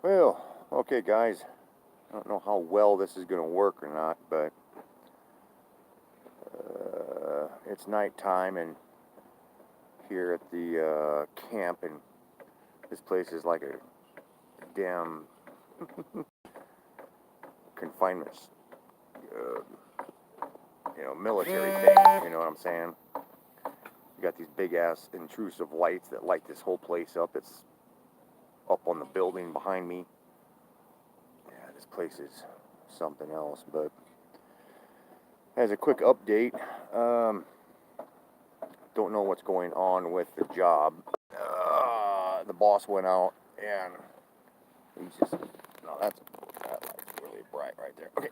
Well, okay guys, I don't know how well this is going to work or not, but it's nighttime and here at the camp, and this place is like a damn confinement, uh, military thing, you know what I'm saying? You got these big ass intrusive lights that light this whole place up. It's up on the building behind me. Yeah, this place is something else, but as a quick update, don't know what's going on with the job. The boss went out and he's just, no, that light's really bright right there. Okay,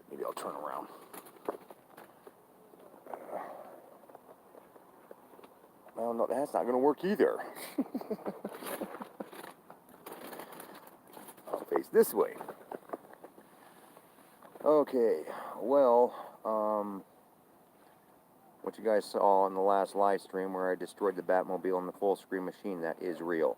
maybe I'll turn around. Well, no, that's not going to work either. I'll face this way. Okay, well, what you guys saw in the last live stream where I destroyed the Batmobile and the full screen machine, that is real.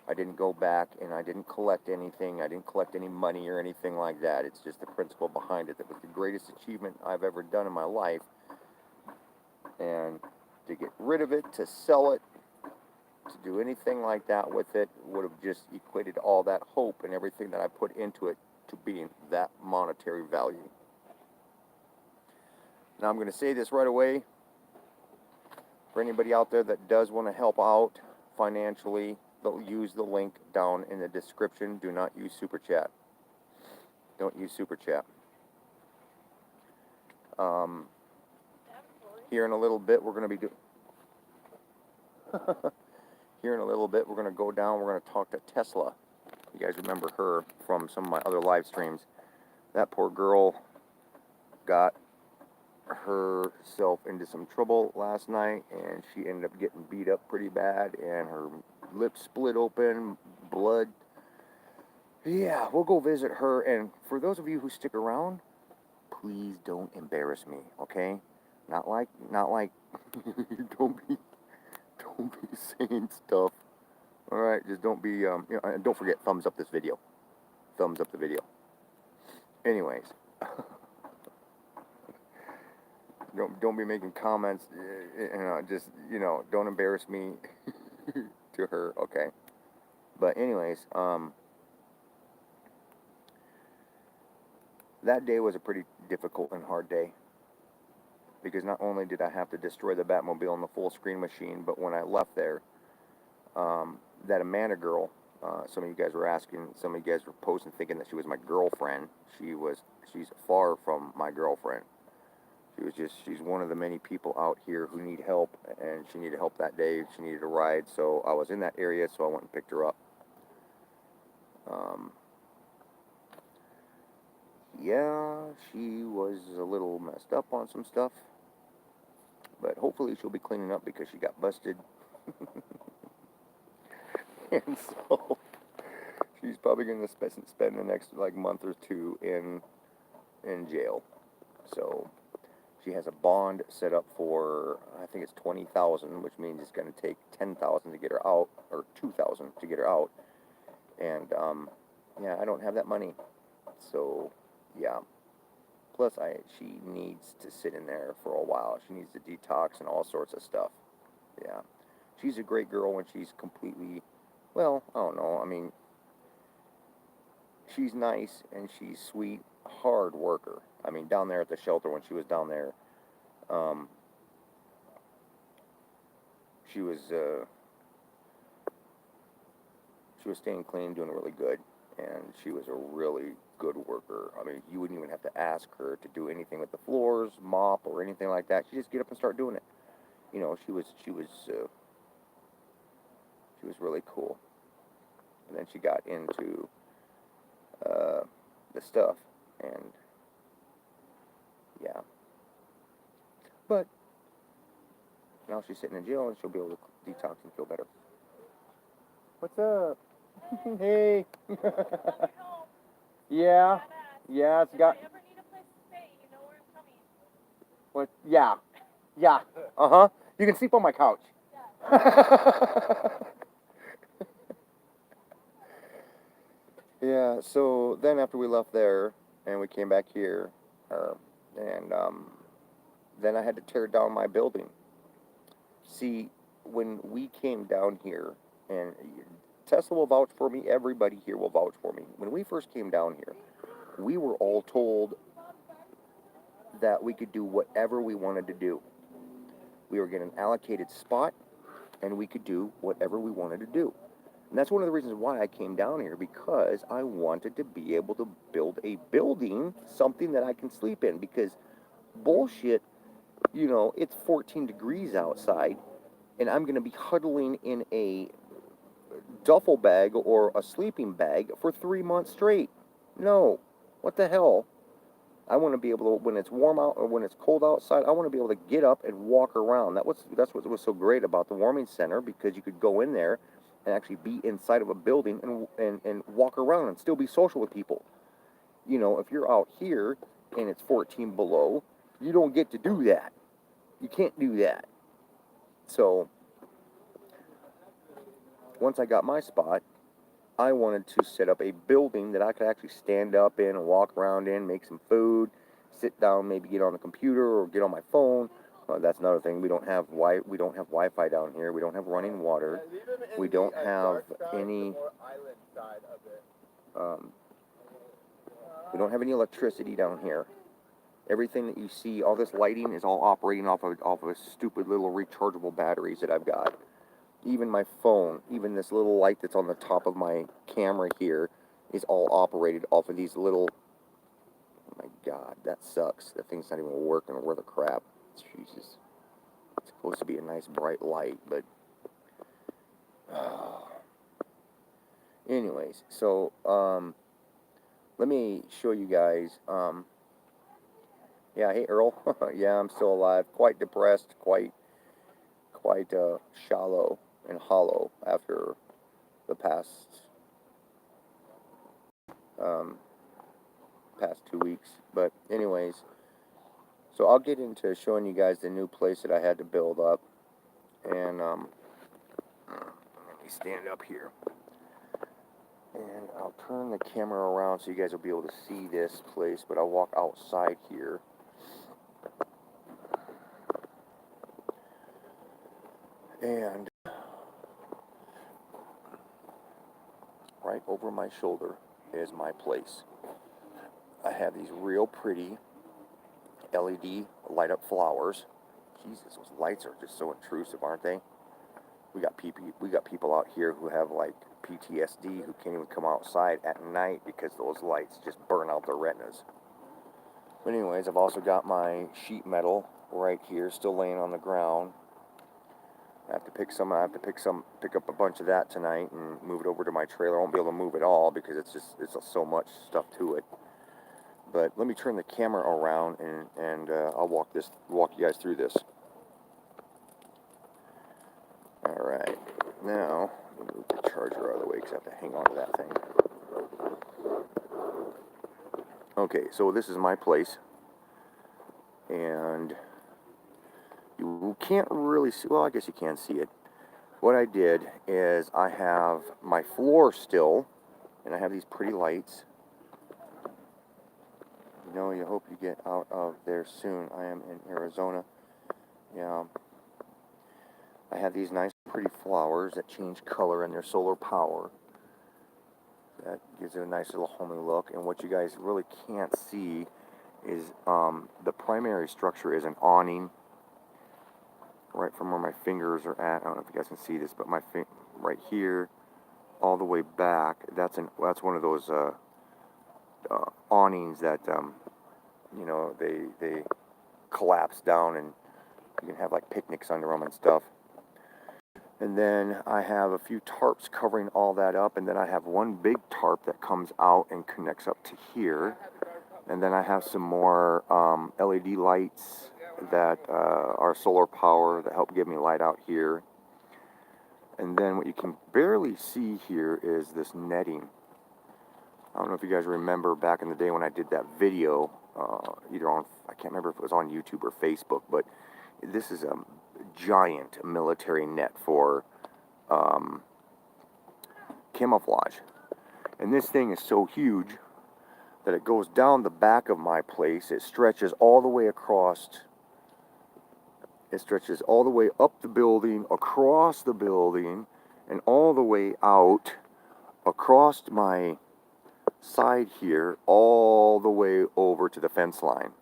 I didn't go back and I didn't collect anything. I didn't collect any money or anything like that. It's just the principle behind it that was the greatest achievement I've ever done in my life. And to get rid of it, to sell it, to do anything like that with it would have just equated all that hope and everything that I put into it to being that monetary value. Now I'm going to say this right away. For anybody out there that does want to help out financially, they'll use the link down in the description. Do not use Super Chat. Don't use Super Chat. Here in a little bit, we're going to be doing... Here in a little bit, we're going to go down, we're going to talk to Tesla. You guys remember her from some of my other live streams. That poor girl got herself into some trouble last night, and she ended up getting beat up pretty bad, and her lips split open, blood. Yeah, we'll go visit her, and for those of you who stick around, please don't embarrass me, okay? Not like, don't be saying stuff. All right, just don't be, and don't forget, thumbs up this video. Thumbs up the video. Anyways, don't be making comments, just, don't embarrass me to her, okay? But anyways, that day was a pretty difficult and hard day, because not only did I have to destroy the Batmobile and the full screen machine, but when I left there, that Amanda girl, some of you guys were asking, some of you guys were posting thinking that she was my girlfriend. She's far from my girlfriend. She's one of the many people out here who need help, and she needed help that day. She needed a ride, so I was in that area, so I went and picked her up. Yeah, she was a little messed up on some stuff, but hopefully she'll be cleaning up because she got busted. And so she's probably going to spend the next month or two in jail. So she has a bond set up for, I think it's $20,000, which means it's going to take $10,000 to get her out, or $2,000 to get her out. And yeah, I don't have that money. So yeah. Plus, she needs to sit in there for a while. She needs to detox and all sorts of stuff. Yeah. She's a great girl when she's completely, well, I don't know. I mean, she's nice and she's sweet, hard worker. I mean, down there at the shelter, when she was down there, she was staying clean, doing really good, and she was a really good worker. I mean, you wouldn't even have to ask her to do anything with the floors, mop, or anything like that. She just get up and start doing it. You know, she was really cool. And then she got into the stuff, and yeah. But now she's sitting in jail, and she'll be able to detox and feel better. What's up? Hey. Yeah. Yeah, it's got. If I ever need a place to stay, you know where I'm coming. What? Yeah. Yeah. Uh-huh. You can sleep on my couch. Yeah. Yeah, so then after we left there and we came back here, and then I had to tear down my building. See, when we came down here, and Tesla will vouch for me, everybody here will vouch for me. When we first came down here, we were all told that we could do whatever we wanted to do. We were given an allocated spot, and we could do whatever we wanted to do. And that's one of the reasons why I came down here, because I wanted to be able to build a building, something that I can sleep in, because bullshit, it's 14 degrees outside, and I'm going to be huddling in a duffel bag or a sleeping bag for 3 months straight. No. What the hell? I want to be able to, when it's warm out or when it's cold outside, I want to be able to get up and walk around. That's what was so great about the warming center, because you could go in there and actually be inside of a building and walk around and still be social with people. If you're out here and it's 14 below, you don't get to do that. You can't do that. So, once I got my spot, I wanted to set up a building that I could actually stand up in and walk around in, make some food, sit down, maybe get on the computer or get on my phone. That's another thing. We don't have Wi-Fi down here. We don't have running water. We don't have any. We don't have any electricity down here. Everything that you see, all this lighting, is all operating off of a stupid little rechargeable batteries that I've got. Even my phone, even this little light that's on the top of my camera here, is all operated off of these little. Oh my God, that sucks. That thing's not even working worth a crap. Jesus. It's supposed to be a nice bright light, but. Anyways, so let me show you guys. Yeah, hey Earl. Yeah, I'm still alive. Quite depressed. Quite shallow and hollow after the past 2 weeks. But anyways, so I'll get into showing you guys the new place that I had to build up. And let me stand up here, and I'll turn the camera around so you guys will be able to see this place. But I'll walk outside here. And right over my shoulder is my place. I have these real pretty LED light up flowers. Jesus, those lights are just so intrusive, aren't they? We got people out here who have like PTSD, who can't even come outside at night because those lights just burn out their retinas. But anyways, I've also got my sheet metal right here, still laying on the ground. I have to pick up a bunch of that tonight and move it over to my trailer. I won't be able to move it all because it's so much stuff to it. But let me turn the camera around and I'll walk you guys through this. All right, now let me move the charger out of the way because I have to hang on to that thing. Okay, so this is my place, and you can't really see. Well, I guess you can see it. What I did is I have my floor still, and I have these pretty lights. You hope you get out of there soon. I am in Arizona. Yeah. I have these nice pretty flowers that change color, and they're solar power. That gives it a nice little homey look. And what you guys really can't see is the primary structure is an awning right from where my fingers are at. I don't know if you guys can see this, but right here, all the way back, that's one of those awnings that they collapse down, and you can have like picnics under them and stuff. And then I have a few tarps covering all that up, and then I have one big tarp that comes out and connects up to here. And then I have some more LED lights that are solar power that help give me light out here. And then what you can barely see here is this netting. I don't know if you guys remember back in the day when I did that video, either on, I can't remember if it was on YouTube or Facebook, but this is a giant military net for camouflage. And this thing is so huge that it goes down the back of my place. It stretches all the way across. It stretches all the way up the building, across the building, and all the way out across my side here, all the way over to the fence line.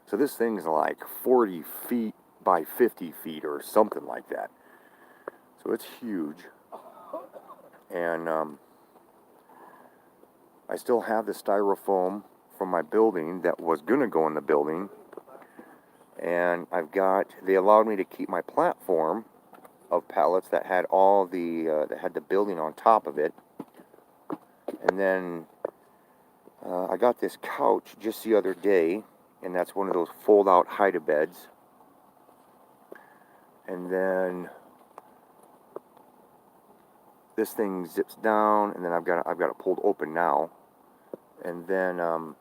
So this thing's like 40 feet by 50 feet or something like that. So it's huge. And I still have the styrofoam from my building that was gonna go in the building. And they allowed me to keep my platform of pallets that had all that had the building on top of it. And then I got this couch just the other day, and that's one of those fold-out hide-a-beds. And then this thing zips down, and then I've got it pulled open now. And then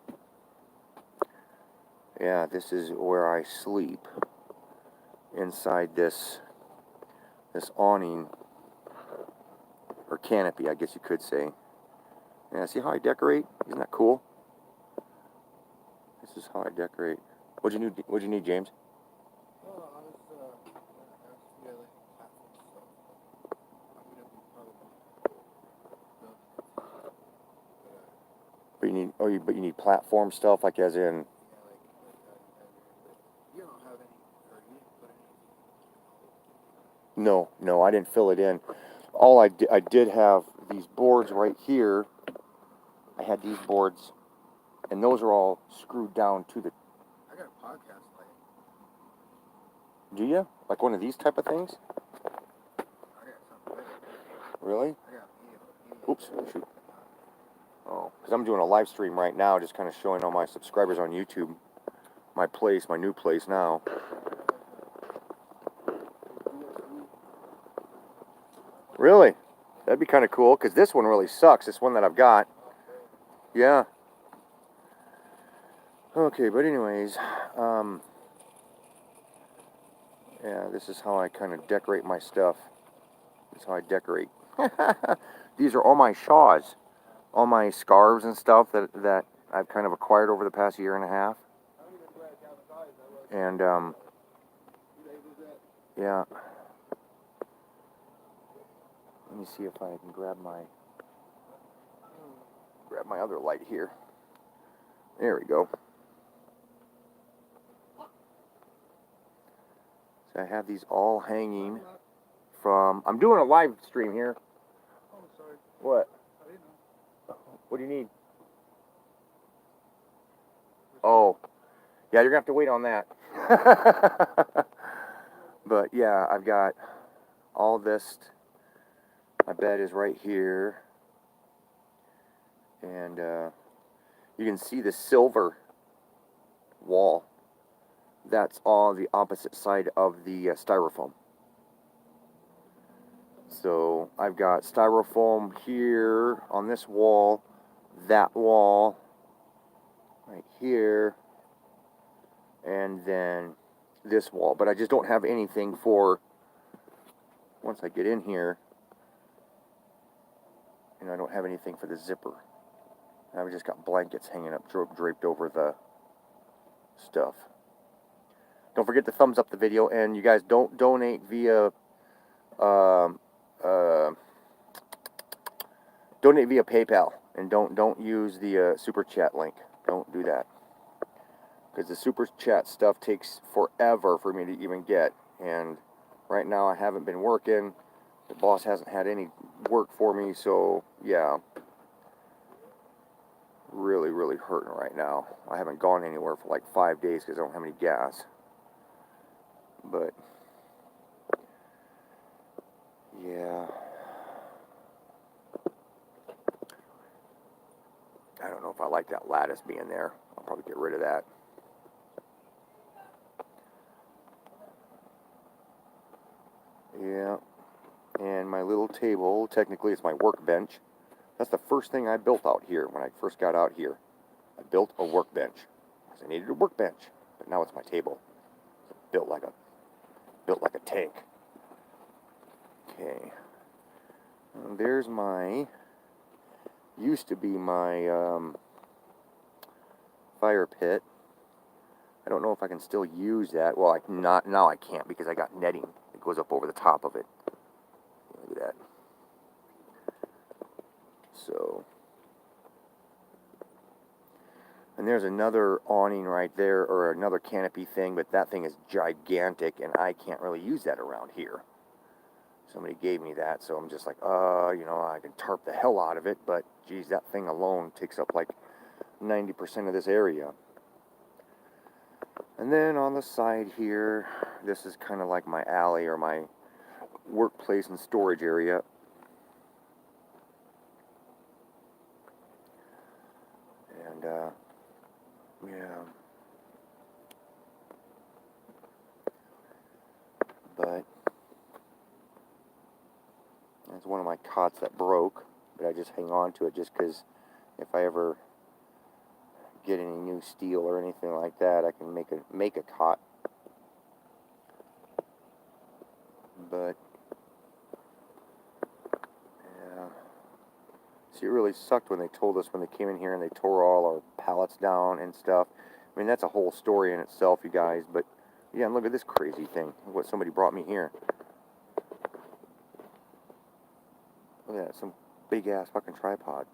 yeah, this is where I sleep, inside this awning or canopy, I guess you could say. Yeah, see how I decorate? Isn't that cool? This is how I decorate. What'd you need, James? But you need platform stuff, like as in. No, I didn't fill it in. I did have these boards right here. I had these boards, and those are all screwed down to the. I got a podcast light. Do you? Like one of these type of things? I got something better. Really? I got Oops, shoot. Oh, because I'm doing a live stream right now, just kind of showing all my subscribers on YouTube my new place now. Really? That'd be kind of cool, because this one really sucks, this one that I've got. Yeah. Okay, but anyways, yeah, this is how I kind of decorate my stuff. This is how I decorate. These are all my shawls, all my scarves and stuff that I've kind of acquired over the past year and a half. And, yeah. Let me see if I can grab my other light here. There we go. So I have these all hanging from. I'm doing a live stream here. Oh, sorry. What? I didn't know. What do you need? Oh, yeah, you're gonna have to wait on that. But yeah, I've got all this. My bed is right here, and you can see the silver wall. That's all the opposite side of the styrofoam. So I've got styrofoam here on this wall, that wall right here, and then this wall. But I just don't have anything for, once I get in here, I don't have anything for the zipper. I've just got blankets hanging up, draped over the stuff. Don't forget to thumbs up the video, and you guys don't donate via donate via PayPal, and don't use the super chat link. Don't do that, because the super chat stuff takes forever for me to even get, and right now I haven't been working. The boss hasn't had any work for me, so yeah, really hurting right now. I haven't gone anywhere for like 5 days because I don't have any gas. But yeah, I don't know if I like that lattice being there. I'll probably get rid of that. Yeah, and my little table, technically it's my workbench. That's the first thing I built out here when I first got out here. I built a workbench because I needed a workbench, but now it's my table. Built like a tank. Okay. And there's my used to be my fire pit. I don't know if I can still use that. Well, not now I can't because I got netting. It goes up over the top of it. Look at that. So, and there's another awning right there, or another canopy thing, but that thing is gigantic, and I can't really use that around here. Somebody gave me that, so I'm just like, you know, I can tarp the hell out of it, but geez, that thing alone takes up like 90% of this area. And then on the side here, this is kind of like my alley or my workplace and storage area. And, yeah. But that's one of my cots that broke, but I just hang on to it just because if I ever get any new steel or anything like that, I can make a cot. But yeah, see, it really sucked when they told us when they came in here and they tore all our pallets down and stuff. I mean, that's a whole story in itself, you guys. But yeah, and look at this crazy thing. What somebody brought me here. Look at that, some big ass fucking tripod.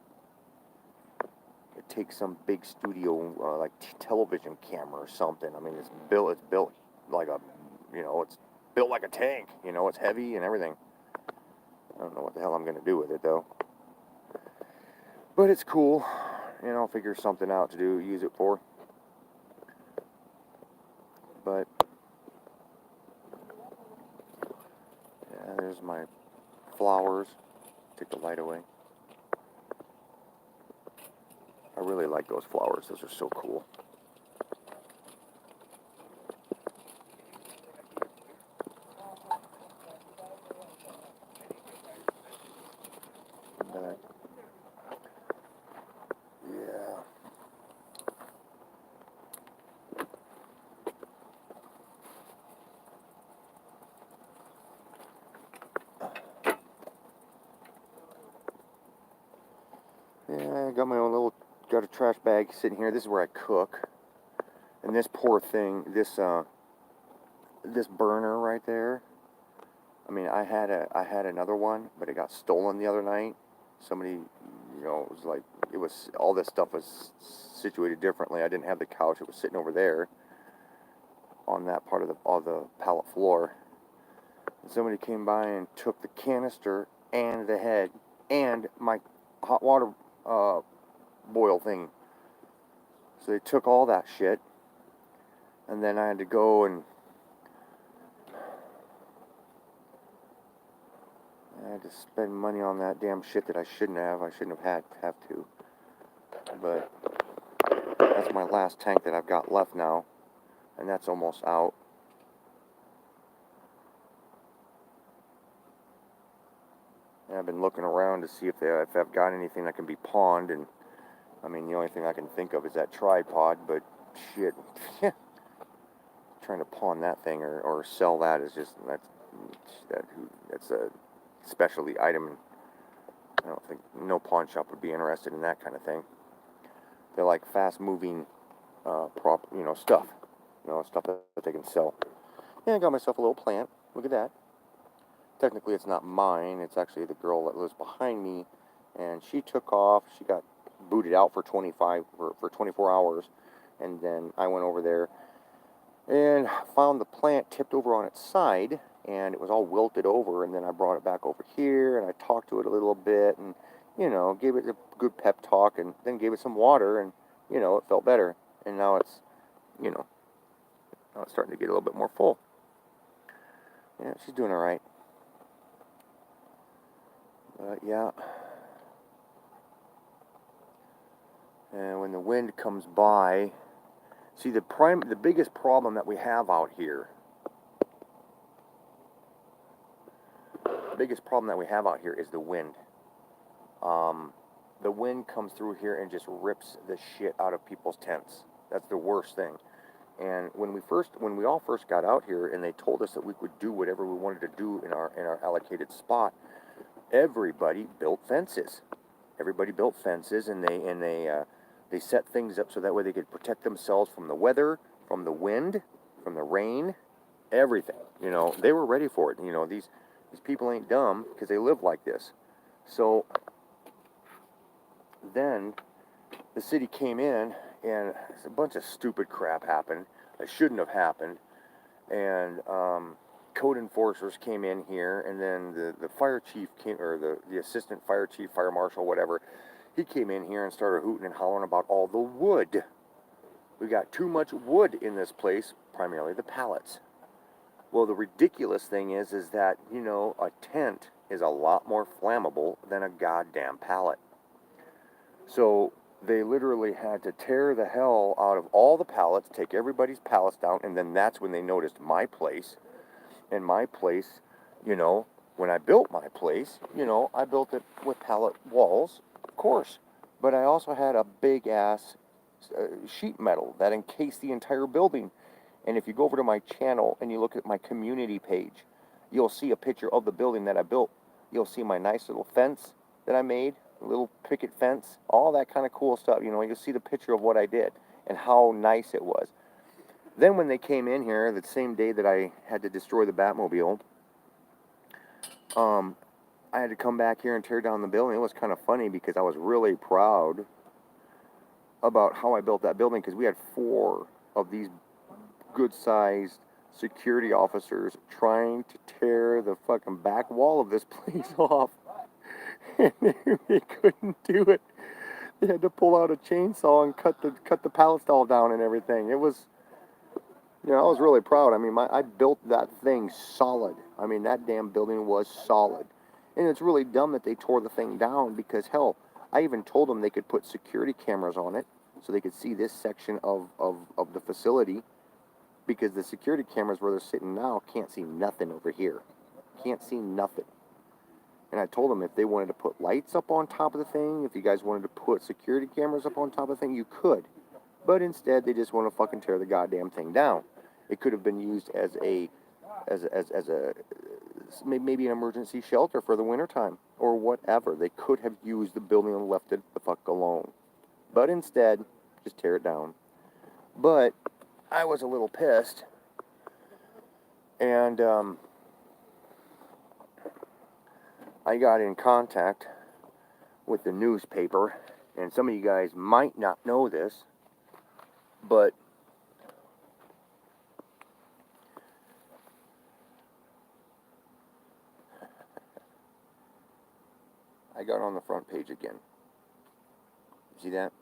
It takes some big studio like television camera or something. I mean, it's built like a, you know, it's built like a tank. You know, it's heavy and everything. I don't know what the hell I'm gonna do with it though. But it's cool, and I'll figure something out to use it for. But yeah, there's my flowers. Take the light away. I really like those flowers. Those are so cool. But yeah. Yeah, I got my own got a trash bag sitting here. This is where I cook. And this poor thing, this burner right there. I mean, I had another one, but it got stolen the other night. Somebody, you know, it was like, all this stuff was situated differently. I didn't have the couch. It was sitting over there on that part of the pallet floor. And somebody came by and took the canister and the head and my hot water boil thing. So they took all that shit, and then I had to go and I had to spend money on that damn shit that I shouldn't have. I shouldn't have to. But that's my last tank that I've got left now, and that's almost out. And I've been looking around to see if I've got anything that can be pawned, and I mean, the only thing I can think of is that tripod, but shit. Trying to pawn that thing or sell that is just, that's a specialty item. I don't think, no pawn shop would be interested in that kind of thing. They're like fast moving stuff. Stuff that they can sell. Yeah, I got myself a little plant. Look at that. Technically, it's not mine. It's actually the girl that lives behind me, and she took off. She got booted out for 24 hours, and then I went over there and found the plant tipped over on its side, and it was all wilted over, and then I brought it back over here, and I talked to it a little bit, and, gave it a good pep talk, and then gave it some water, and, it felt better, and now it's, now it's starting to get a little bit more full. Yeah, she's doing all right. But, yeah. And when the wind comes by, see, the biggest problem that we have out here, is the wind. The wind comes through here and just rips the shit out of people's tents. That's the worst thing. And when we all first got out here, and they told us that we could do whatever we wanted to do in our allocated spot, everybody built fences. Everybody built fences, and they set things up so that way they could protect themselves from the weather, from the wind, from the rain, everything. You know, they were ready for it. You know, these people ain't dumb because they live like this. So then the city came in, and a bunch of stupid crap happened that shouldn't have happened. And code enforcers came in here, and then the fire chief came, or the assistant fire chief, fire marshal, whatever, he came in here and started hooting and hollering about all the wood. We got too much wood in this place, primarily the pallets. Well, the ridiculous thing is that, you know, a tent is a lot more flammable than a goddamn pallet. So they literally had to tear the hell out of all the pallets, take everybody's pallets down, and then that's when they noticed my place. And my place, you know, when I built my place, you know, I built it with pallet walls, of course. But I also had a big ass sheet metal that encased the entire building. And if you go over to my channel and you look at my community page, you'll see a picture of the building that I built. You'll see my nice little fence that I made, a little picket fence, all that kind of cool stuff. You know, you'll see the picture of what I did and how nice it was. Then when they came in here, the same day that I had to destroy the Batmobile, I had to come back here and tear down the building. It was kind of funny because I was really proud about how I built that building, because we had 4 of these good-sized security officers trying to tear the fucking back wall of this place off. And they couldn't do it. They had to pull out a chainsaw and cut the pallet stall down and everything. It was, you know, I was really proud. I mean, I built that thing solid. I mean, that damn building was solid. And it's really dumb that they tore the thing down, because, hell, I even told them they could put security cameras on it so they could see this section of the facility, because the security cameras where they're sitting now can't see nothing over here. Can't see nothing. And I told them if they wanted to put lights up on top of the thing, if you guys wanted to put security cameras up on top of the thing, you could. But instead, they just want to fucking tear the goddamn thing down. It could have been used as a maybe an emergency shelter for the wintertime or whatever. They could have used the building and left it the fuck alone. But instead, just tear it down. But I was a little pissed, and I got in contact with the newspaper, and some of you guys might not know this, but I got on the front page again. See that?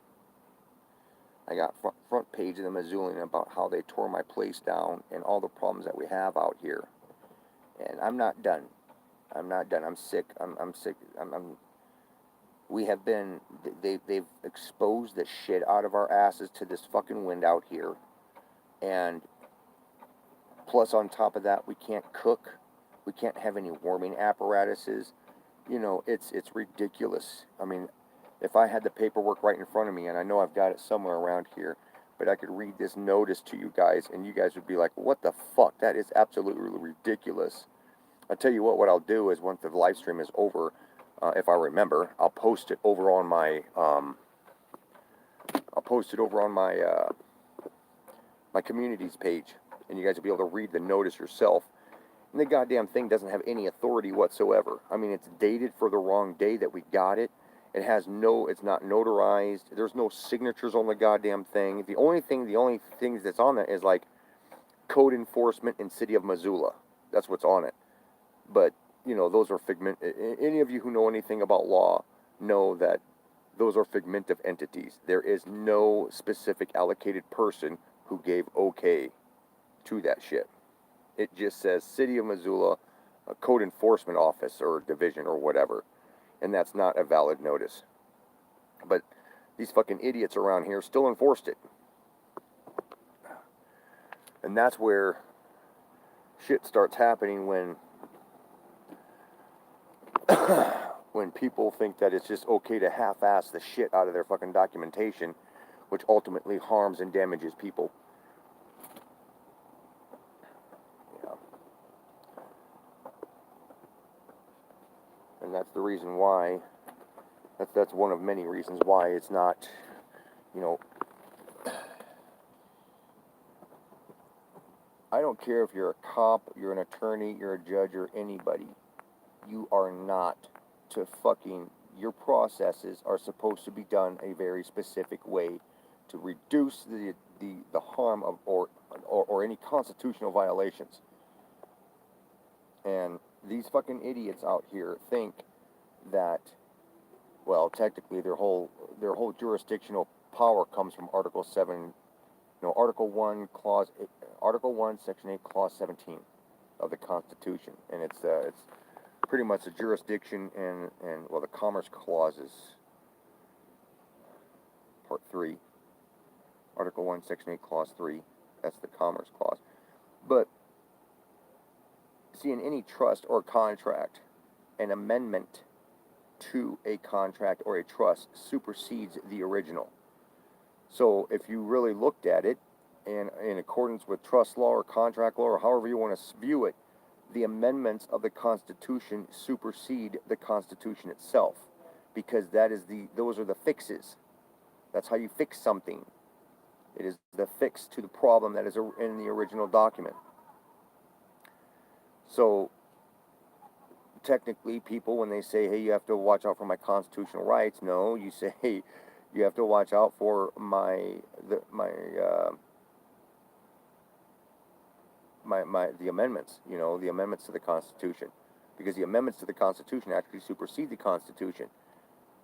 I got front page of the Missoulian about how they tore my place down and all the problems that we have out here. And I'm not done. I'm not done. I'm sick. I'm sick. We have been, they've exposed the shit out of our asses to this fucking wind out here. And plus on top of that, we can't cook. We can't have any warming apparatuses. You know, it's ridiculous. I mean, if I had the paperwork right in front of me, and I know I've got it somewhere around here, but I could read this notice to you guys, and you guys would be like, what the fuck? That is absolutely ridiculous. I'll tell you what I'll do is, once the live stream is over, if I remember, I'll post it over on my, my communities page, and you guys will be able to read the notice yourself. And the goddamn thing doesn't have any authority whatsoever. I mean, it's dated for the wrong day that we got it. It has no, it's not notarized. There's no signatures on the goddamn thing. The only things that's on there is like code enforcement in city of Missoula. That's what's on it. But, you know, those are figment. Any of you who know anything about law know that those are figmentive entities. There is no specific allocated person who gave okay to that shit. It just says City of Missoula Code Enforcement Office or Division or whatever. And that's not a valid notice. But these fucking idiots around here still enforced it. And that's where shit starts happening, when when people think that it's just okay to half-ass the shit out of their fucking documentation, which ultimately harms and damages people. Yeah. And that's the reason why That's one of many reasons why it's not, you know, I don't care if you're a cop, you're an attorney, you're a judge, or anybody. You are not to fucking, your processes are supposed to be done a very specific way to reduce the harm of or any constitutional violations. And these fucking idiots out here think that, well, technically their whole jurisdictional power comes from Article 7, Article 1, Article 1, Section 8, Clause 17 of the Constitution. And it's pretty much the jurisdiction and well, the Commerce Clause is Part 3. Article 1, Section 8, Clause 3. That's the Commerce Clause. But, see, in any trust or contract, an amendment to a contract or a trust supersedes the original. So if you really looked at it, and in accordance with trust law or contract law or however you want to view it, the amendments of the Constitution supersede the Constitution itself, because those are the fixes. That's how you fix something. It is the fix to the problem that is in the original document. So technically, people, when they say, hey, you have to watch out for my constitutional rights, no, you say, hey, you have to watch out for the amendments, the amendments to the Constitution, because the amendments to the Constitution actually supersede the Constitution,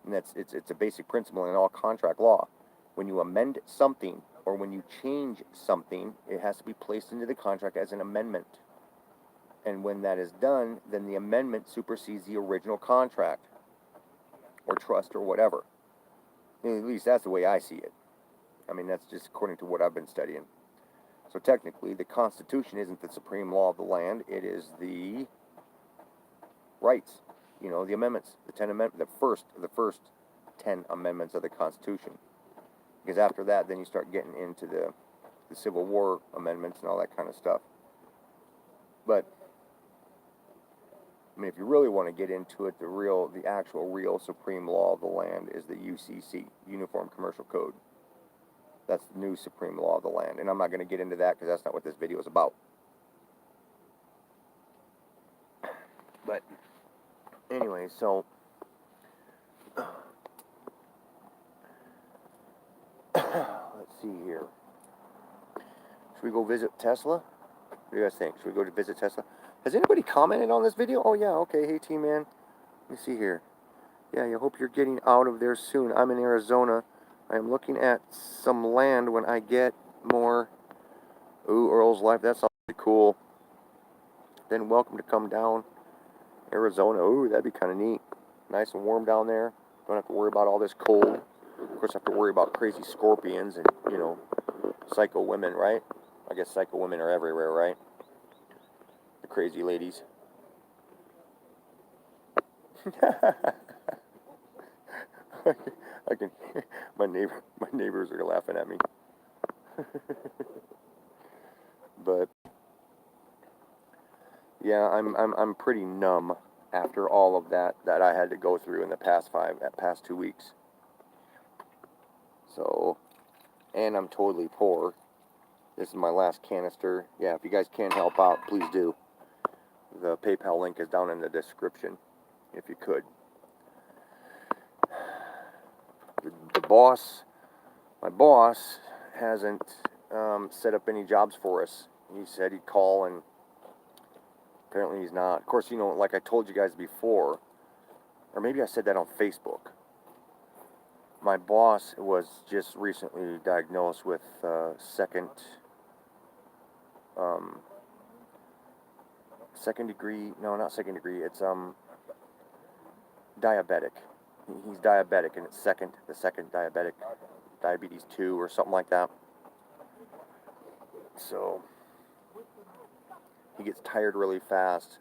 and it's a basic principle in all contract law. When you amend something or when you change something, it has to be placed into the contract as an amendment, and when that is done, then the amendment supersedes the original contract or trust or whatever. At least that's the way I see it. I mean, that's just according to what I've been studying. So technically, the Constitution isn't the supreme law of the land. It is the rights, the amendments, the 10 amendments, the first 10 amendments of the Constitution. Because after that, then you start getting into the Civil War amendments and all that kind of stuff. But I mean, if you really want to get into it, the actual real supreme law of the land is the UCC, Uniform Commercial Code. That's the new supreme law of the land. And I'm not going to get into that because that's not what this video is about. But anyway, so let's see here. Should we go visit Tesla? What do you guys think? Should we go to visit Tesla? Has anybody commented on this video? Oh yeah, okay. Hey T-Man. Let me see here. Yeah, I hope you're getting out of there soon. I'm in Arizona. I am looking at some land when I get more. Ooh, Earl's Life. That's all pretty cool. Then welcome to come down. Arizona. Ooh, that'd be kind of neat. Nice and warm down there. Don't have to worry about all this cold. Of course, I have to worry about crazy scorpions and, psycho women, right? I guess psycho women are everywhere, right? The crazy ladies. I can my neighbors are laughing at me. But yeah, I'm pretty numb after all of that I had to go through in the past 2 weeks. So, and I'm totally poor. This is my last canister. Yeah, if you guys can help out, please do. The PayPal link is down in the description, if you could. My boss hasn't set up any jobs for us. He said he'd call, and apparently he's not. Of course, like I told you guys before, or maybe I said that on Facebook. My boss was just recently diagnosed with second degree. No, not second degree. It's diabetic. He's diabetic, and it's the second diabetic, diabetes 2 or something like that. So he gets tired really fast,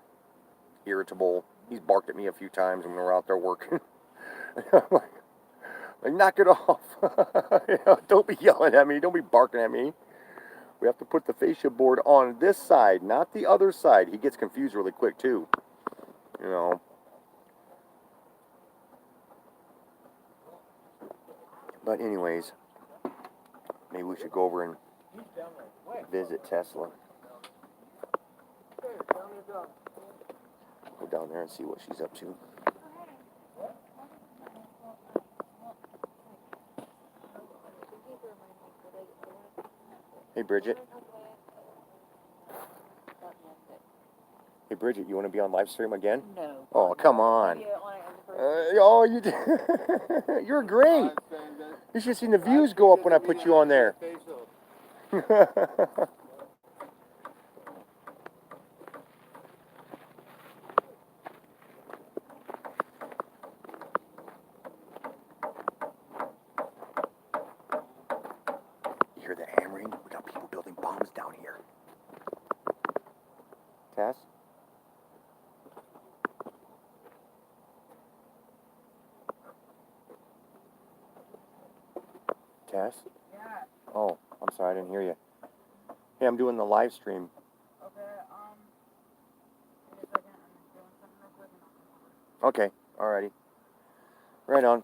irritable. He's barked at me a few times when we're out there working. I'm like, knock it off. Don't be yelling at me. Don't be barking at me. We have to put the fascia board on this side, not the other side. He gets confused really quick too. But anyways, maybe we should go over and He's down there. Wait. visit Tesla. There, down there, down. Go down there and see what she's up to. Hey, Bridget. Hey, Bridget, you want to be on live stream again? No. Oh, come on. You don't want Oh, you did. You're great. You should have seen the views go up when I put you on there. You hear that hammering? We got people building bombs down here. Tess? Tess? Yeah. Oh, I'm sorry, I didn't hear you. Hey, I'm doing the live stream. Okay, give me a second. I'm doing something real quick. Okay, alrighty. Right on.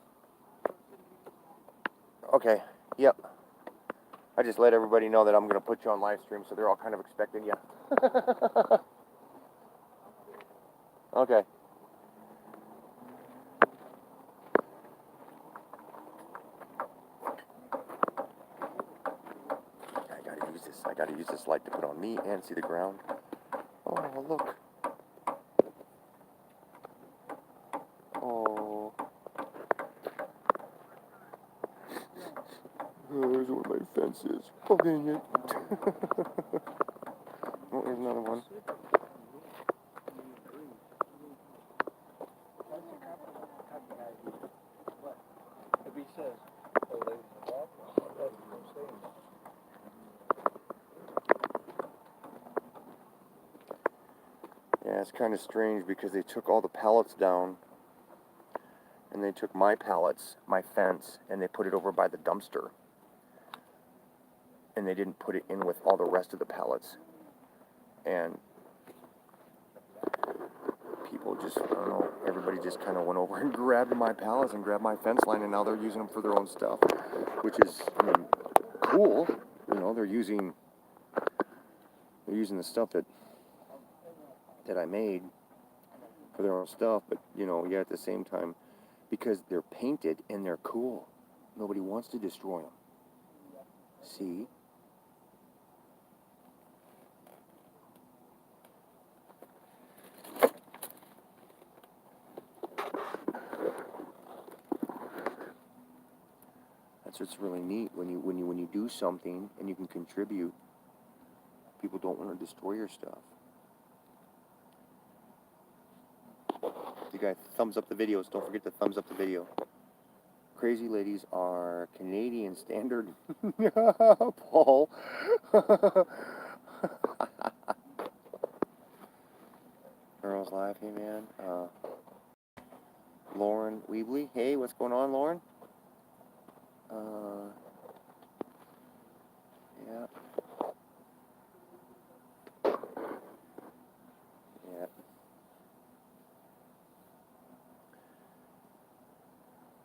Okay, yep. I just let everybody know that I'm going to put you on live stream, so they're all kind of expecting you. Okay. I gotta use this light to put on me and see the ground. Oh, look. Oh. There's where my fence is. Oh, dang it. Oh, there's another one. If he says, oh, they walk, that's what I'm saying. Yeah, it's kind of strange because they took all the pallets down and they took my pallets, my fence, and they put it over by the dumpster. And they didn't put it in with all the rest of the pallets. And people just, I don't know, everybody just kind of went over and grabbed my pallets and grabbed my fence line, and now they're using them for their own stuff, which is, I mean, cool. You know, they're using the stuff that I made for their own stuff, but, you know, yeah, at the same time, because they're painted and they're cool, nobody wants to destroy them. See? That's what's really neat when you do something and you can contribute. People don't want to destroy your stuff. You guys, thumbs up the videos. Don't forget to thumbs up the video. Crazy ladies are Canadian standard. Paul. Girls laughing, man. Lauren Weebly. Hey, what's going on, Lauren? Yeah. Yeah.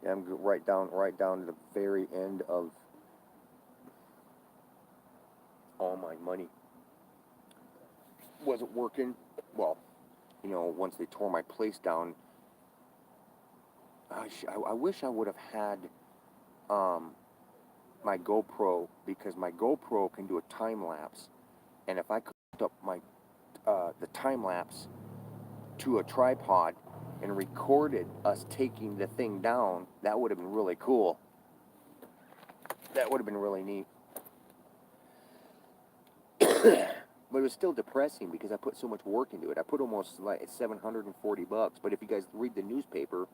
Yeah, I'm right down to the very end of all my money. Wasn't working. Well, you know, once they tore my place down, I wish I would have had my GoPro, because my GoPro can do a time lapse, and if I could hook up my the time lapse to a tripod and recorded us taking the thing down, that would have been really cool. That would have been really neat. But it was still depressing because I put so much work into it. I put almost like $740, but if you guys read the newspaper,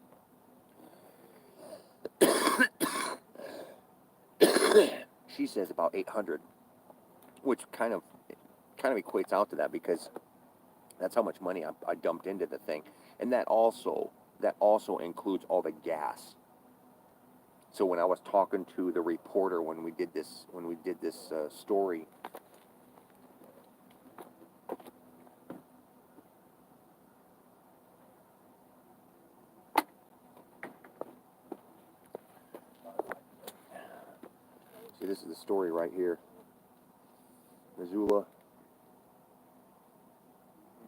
she says about 800, which kind of equates out to that, because that's how much money I dumped into the thing, and that also includes all the gas. So when I was talking to the reporter when we did this story, See, this is the story right here. Missoula.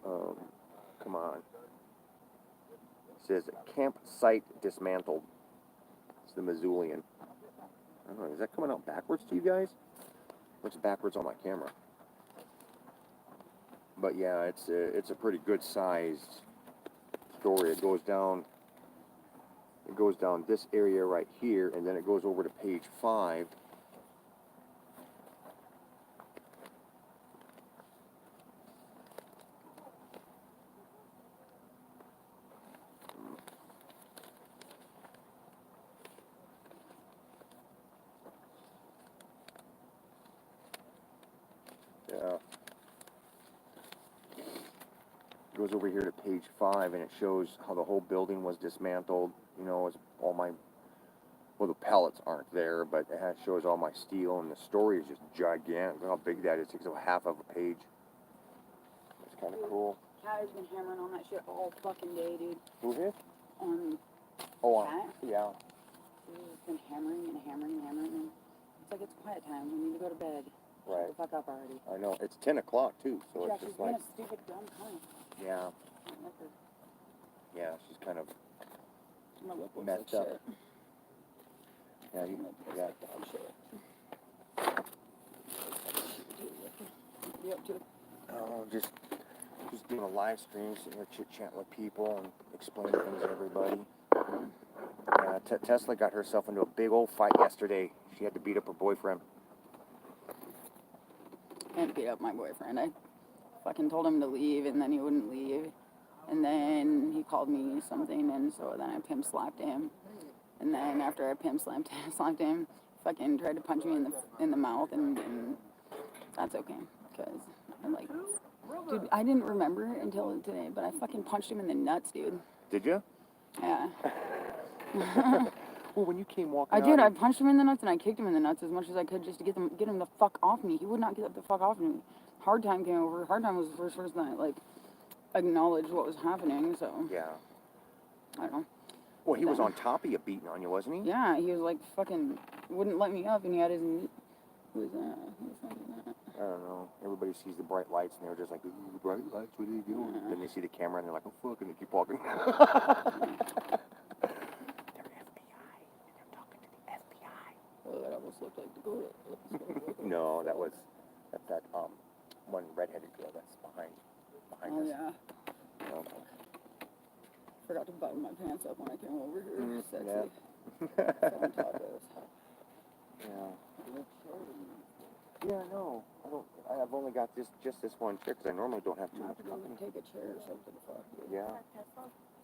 Come on. It says campsite dismantled. It's the Missoulian. I don't know, is that coming out backwards to you guys? Looks backwards on my camera. But yeah, it's a pretty good sized story. It goes down this area right here, and then it goes over to page 5. Yeah. Goes over here to page 5, and it shows how the whole building was dismantled. You know, it's all my, well, the pallets aren't there, but it shows all my steel, and the story is just gigantic. Look how big that is. It takes up half of a page. It's kind of cool. Cat has been hammering on that shit all fucking day, dude. Who is? Oh, Cat? Yeah. He's been hammering and hammering and hammering. And it's like, it's quiet time. We need to go to bed. Right. Shut the fuck up already. I know. It's 10 o'clock, too, so Yeah, it's she's just being like, a stupid, dumb cunt. yeah. Yeah, she's kind of messed up. Shit. Yeah, yeah. Dog shit. What are you up to? Oh, just doing a live stream, sitting here chit-chatting with people and explaining things to everybody. Yeah, Tesla got herself into a big old fight yesterday. She had to beat up her boyfriend. I didn't beat up my boyfriend. I fucking told him to leave, and then he wouldn't leave. And then he called me something, and so then I pimp slapped him. And then after I pimp slapped him, fucking tried to punch me in the mouth, and that's okay, because I'm like, dude, I didn't remember until today, but I fucking punched him in the nuts, dude. Did you? Yeah. Well, when you came walking I out... did. I punched him in the nuts, and I kicked him in the nuts as much as I could just to get him the fuck off me. He would not get the fuck off me. Hard time came over. Hard time was the first person that, like, acknowledged what was happening, so... Yeah. I don't know. Well, he was on top of you, beating on you, wasn't he? Yeah, he was like fucking wouldn't let me up, and he had his. Who was that? I don't know. Everybody sees the bright lights, and they're just like, "Ooh, bright lights, what are you doing?" Yeah. Then they see the camera, and they're like, "Oh fuck," and they keep walking. They're FBI. They're talking to the FBI. Oh, that almost looked like Dakota. No, that's that one redheaded girl that's behind Oh us. yeah. No. Forgot to button my pants up when I came over here. Sexy. Yeah. Selling tacos. Yeah. Yeah, no. I've only got just this one chair because I normally don't have too I much have to go company. and take a chair or something. Fuck. Yeah.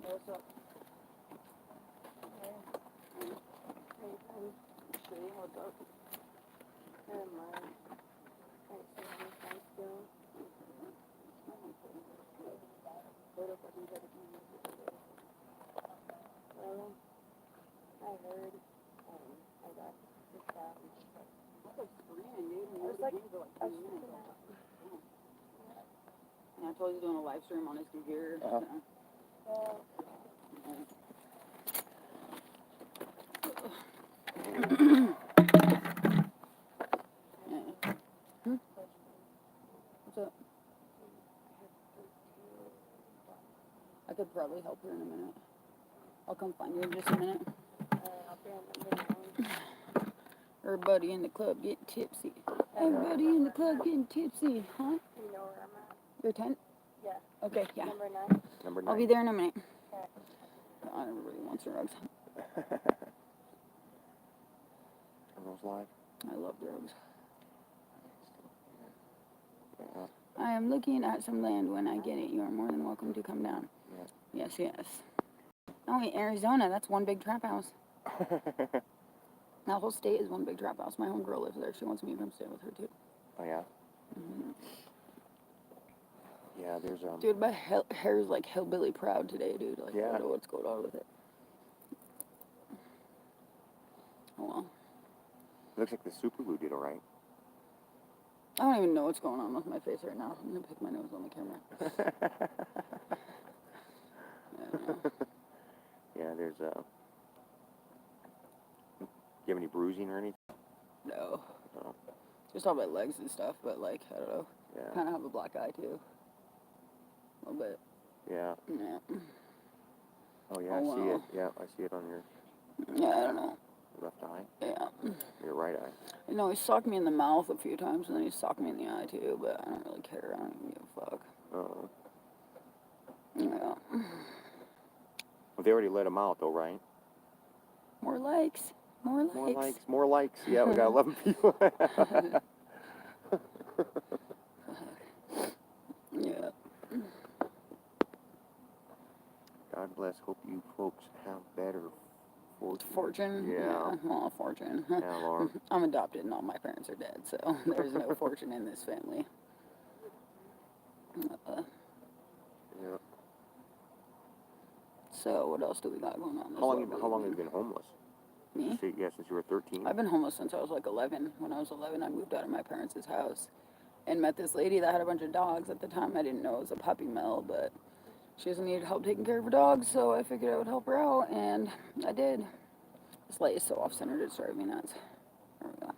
What's up? What's up? Never mind. Can't see anything still. Well, I heard, I got kicked out. I was like, I was freaking out. and I told you he's doing a live stream on his computer. Uh-huh. Well, What's up? I could probably help her in a minute. I'll come find you in just a minute. I'll be on number 9. Everybody in the club getting tipsy. Everybody in the club getting tipsy, huh? You know where I'm at? Your tent? Yeah. Okay, yeah. Number 9. Number 9. I'll be there in a minute. Okay. God, everybody wants drugs. Are those live? I love drugs. Yeah. I am looking at some land. When I get it, you are more than welcome to come down. Yeah. Yes, yes. Oh, in Arizona, that's one big trap house. That whole state is one big trap house. My homegirl lives there. She wants me to come stay with her, too. Oh yeah. Mm-hmm. Yeah, there's Dude, my hair's like hillbilly proud today, dude. Like, Yeah. I don't know what's going on with it. Oh, well. looks like the super glue did all right. I don't even know what's going on with my face right now. I'm gonna pick my nose on the camera. Yeah, there's you have any bruising or anything? No. Oh. Just all my legs and stuff, but like, I don't know. Yeah. Kind of have a black eye too. A little bit. Yeah. Yeah. Oh yeah, Oh, I see wow. it. Yeah, I see it on your Yeah, I don't know. left eye. Yeah. Your right eye. You know, he socked me in the mouth a few times, and then he socked me in the eye too, but I don't really care. I don't even give a fuck. Oh. Yeah. Well, they already let him out though, right? More likes. More likes. More likes. More likes. Yeah, we got 11 people. Yeah. God bless. Hope you folks have better fortune. Fortune? Yeah. Well, fortune. Yeah, Laura. I'm adopted and all my parents are dead, so there's no fortune in this family. Yeah. So, what else do we got going on? How long have you been homeless? Me? Yeah, since you were 13. I've been homeless since I was like 11. When I was 11, I moved out of my parents' house and met this lady that had a bunch of dogs. At the time, I didn't know it was a puppy mill, but she just needed help taking care of her dogs, so I figured I would help her out, and I did. This light is so off-centered, it's driving me nuts. There we go.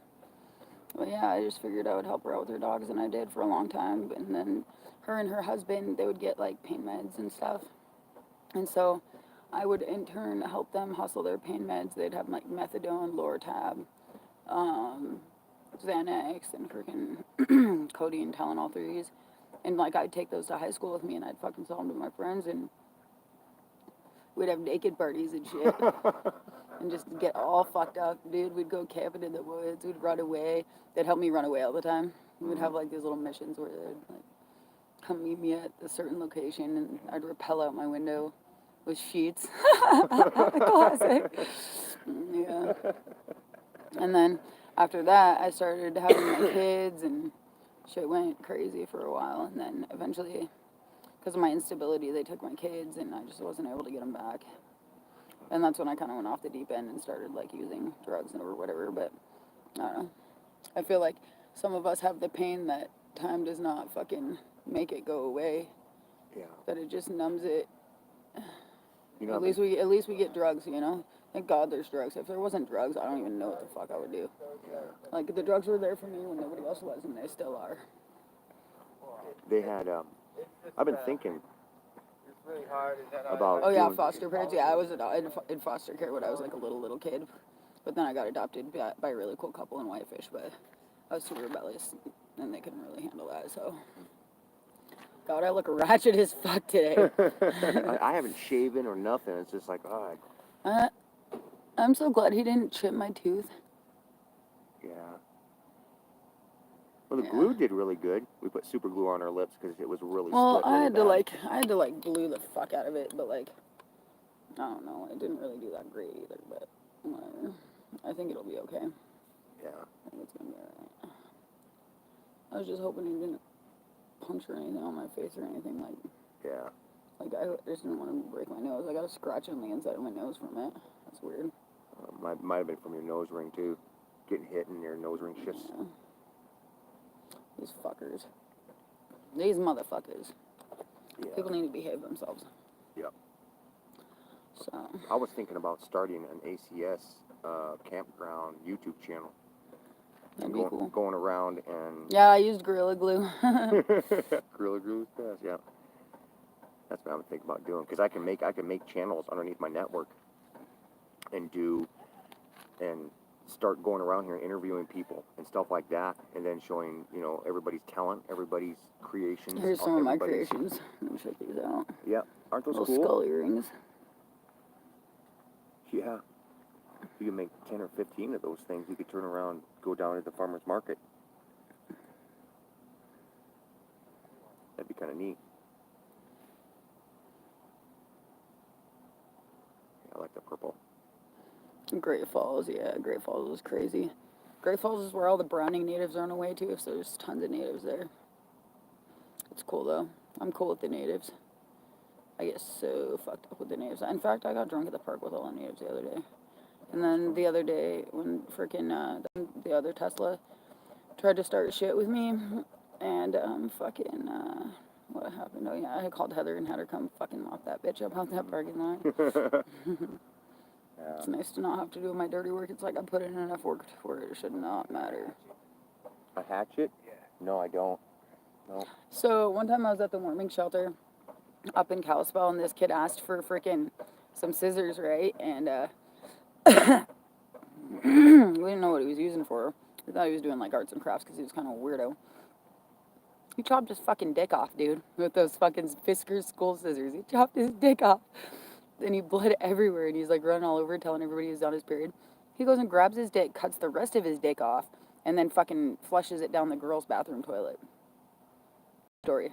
But yeah, I just figured I would help her out with her dogs, and I did for a long time. And then her and her husband, they would get like pain meds and stuff. And so I would in turn help them hustle their pain meds. They'd have like methadone, Loratab, Xanax, and freaking codeine, Tylenol 3s. And like I'd take those to high school with me, and I'd fucking sell them to my friends, and we'd have naked parties and shit. And just get all fucked up, dude. We'd go camping in the woods. We'd run away. They'd help me run away all the time. We'd have like these little missions where they'd like come meet me at a certain location, and I'd rappel out my window with sheets. Classic. Yeah. And then after that, I started having my kids, and shit went crazy for a while. And then eventually, because of my instability, they took my kids, and I just wasn't able to get them back. And that's when I kind of went off the deep end and started like using drugs or whatever. But I don't know. I feel like some of us have the pain that time does not fucking make it go away. Yeah. That it just numbs it. You know, At least we get drugs, you know. Thank God there's drugs. If there wasn't drugs, I don't even know what the fuck I would do. Like the drugs were there for me when nobody else was, and they still are. they had. I've been thinking Really hard. Is that about. Oh yeah, doing- foster parents. Yeah, I was in foster care when I was like a little kid, but then I got adopted by a really cool couple in Whitefish. But I was too rebellious, and they couldn't really handle that. So, God, I look ratchet as fuck today. I haven't shaven or nothing. It's just like, oh, I'm so glad he didn't chip my tooth. yeah. Well, the Yeah. glue did really good. We put super glue on our lips because it was really Well, split really bad. I had to like glue the fuck out of it, but like, I don't know, it didn't really do that great either. But whatever. I think it'll be okay. Yeah. I think it's gonna be alright. I was just hoping he didn't puncture anything on my face or anything like. Yeah. Like I just didn't want to break my nose. I got a scratch on the inside of my nose from it. That's weird. Might have been from your nose ring too. Getting hit and your nose ring shifts. Yeah. These fuckers. These motherfuckers. Yeah. People need to behave themselves. Yep. So. I was thinking about starting an ACS campground YouTube channel. That'd be cool. Going around and. Yeah, I used Gorilla Glue. Gorilla Glue is best, yeah. That's what I'm thinking about doing because I can make channels underneath my network and start going around here interviewing people and stuff like that, and then showing everybody's talent, everybody's creations. Here's some of my creations. Let me check these out. Yeah, aren't those Little cool? skull earrings. Yeah. You can make 10 or 15 of those things. You could turn around, go down to the farmer's market. That'd be kind of neat. I like the purple. Great Falls, yeah, Great Falls is crazy. Great Falls is where all the Browning natives run away to, so there's tons of natives there. It's cool though. I'm cool with the natives. I get so fucked up with the natives. In fact, I got drunk at the park with all the natives the other day. And then the other day, when freaking the other Tesla tried to start shit with me, and what happened? Oh yeah, I called Heather and had her come fucking mop that bitch up out that parking lot. Yeah. It's nice to not have to do my dirty work. It's like I put in enough work for it. It should not matter. A hatchet? Yeah. No, I don't. No. So one time I was at the warming shelter up in Kalispell, and this kid asked for freaking some scissors, right? And we didn't know what he was using for. We thought he was doing like arts and crafts because he was kind of a weirdo. He chopped his fucking dick off, dude, with those fucking Fiskars school scissors. He chopped his dick off. And he bled everywhere, and he's like running all over telling everybody he's on his period. He goes and grabs his dick, cuts the rest of his dick off, and then fucking flushes it down the girls' bathroom toilet. Story.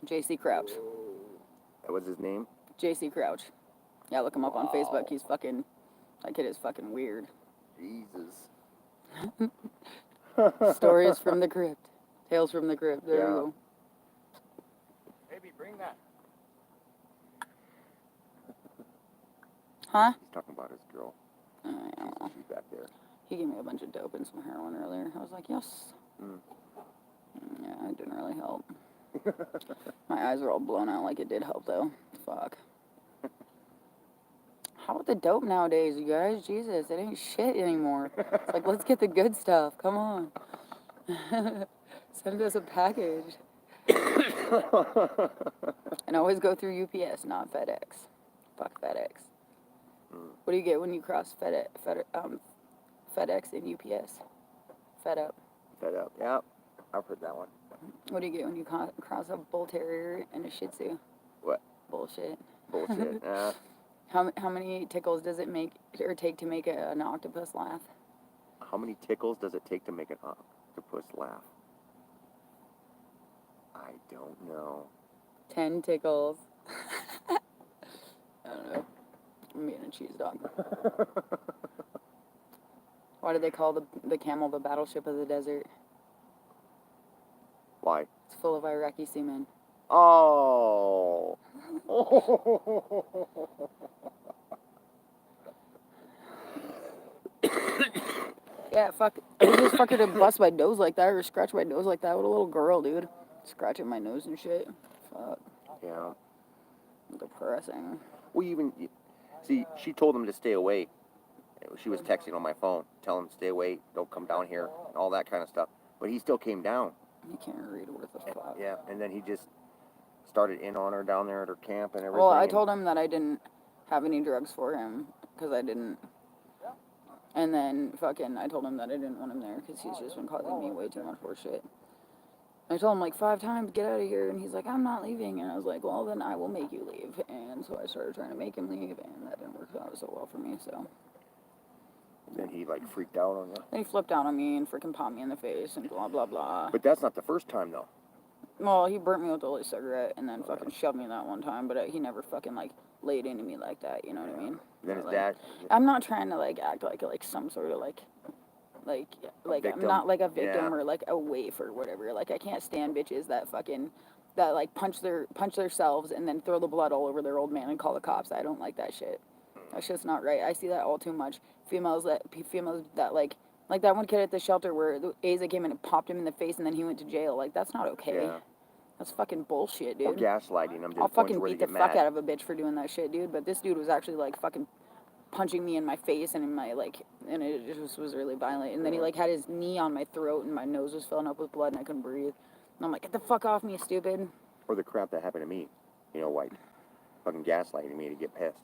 JC Crouch. That was his name? JC Crouch. Yeah, look him up on Facebook. He's fucking, that kid is fucking weird. Jesus. Stories from the crypt. Tales from the crypt. There you go. Maybe bring that. Huh? He's talking about his girl. I don't know. She's back there. He gave me a bunch of dope and some heroin earlier. I was like, yes. Yeah, it didn't really help. My eyes were all blown out like it did help, though. Fuck. How about the dope nowadays, you guys? Jesus, it ain't shit anymore. It's like, let's get the good stuff. Come on. Send us a package. And always go through UPS, not FedEx. Fuck FedEx. What do you get when you cross FedEx and UPS? Fed up. Fed up. Yeah, I've heard that one. What do you get when you cross a bull terrier and a Shih Tzu? What? Bullshit. Bullshit. How many tickles does it make or take to make an octopus laugh? How many tickles does it take to make an octopus laugh? I don't know. 10 tickles. I don't know. I'm being a cheese dog. Why do they call the camel the battleship of the desert? Why? It's full of Iraqi seamen. Oh. Yeah, fuck. I was just fucking to bust my nose like that or scratch my nose like that with a little girl, dude. Scratching my nose and shit. Fuck. Yeah. Depressing. We even see. She told him to stay away. She was texting on my phone, telling him to stay away, don't come down here, and all that kind of stuff. But he still came down. He can't read worth a fuck. Yeah, and then he just started in on her down there at her camp and everything. Well, I told him that I didn't have any drugs for him because I didn't. And then fucking, I told him that I didn't want him there because he's just been causing me way too much horse shit. I told him like 5 times, get out of here, and he's like, I'm not leaving. And I was like, well, then I will make you leave. And so I started trying to make him leave, and that didn't work out so well for me, so. Then he like freaked out on you. Then he flipped out on me and freaking popped me in the face and blah, blah, blah. But that's not the first time though. Well, he burnt me with a little cigarette and then fucking shoved me that one time, but he never fucking like laid into me like that, you know what I mean? Then his Like, dad. I'm not trying to like act like some sort of like I'm victim? not like a victim Yeah. or like a waif or whatever. Like I can't stand bitches that like punch themselves and then throw the blood all over their old man and call the cops. I don't like that shit. That's just not right. I see that all too much. Females that like that one kid at the shelter where the Asa came in and popped him in the face and then he went to jail. Like that's not okay. Yeah. That's fucking bullshit, Or dude. gaslighting them to I'll the point fucking where beat they the get fuck mad. out of a bitch for doing that shit, dude. But this dude was actually like fucking punching me in my face and in my and it just was really violent. And then he like had his knee on my throat and my nose was filling up with blood and I couldn't breathe. And I'm like, get the fuck off me, stupid. Or the crap that happened to me. You know, like fucking gaslighting me to get pissed.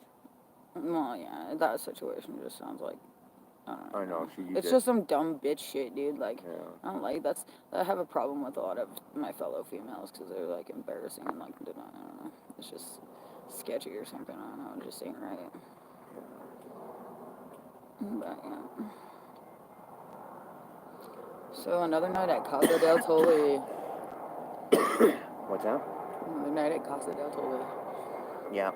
Well, yeah, that situation just sounds like I know. It's just some dumb bitch shit, dude. Like, Yeah. I don't like I have a problem with a lot of my fellow females because they're like embarrassing and like I don't know. It's just sketchy or something. I don't know. It just ain't right. But yeah. So another night at Casa del Tole. What's that? Another night at Casa del Tole. Yeah.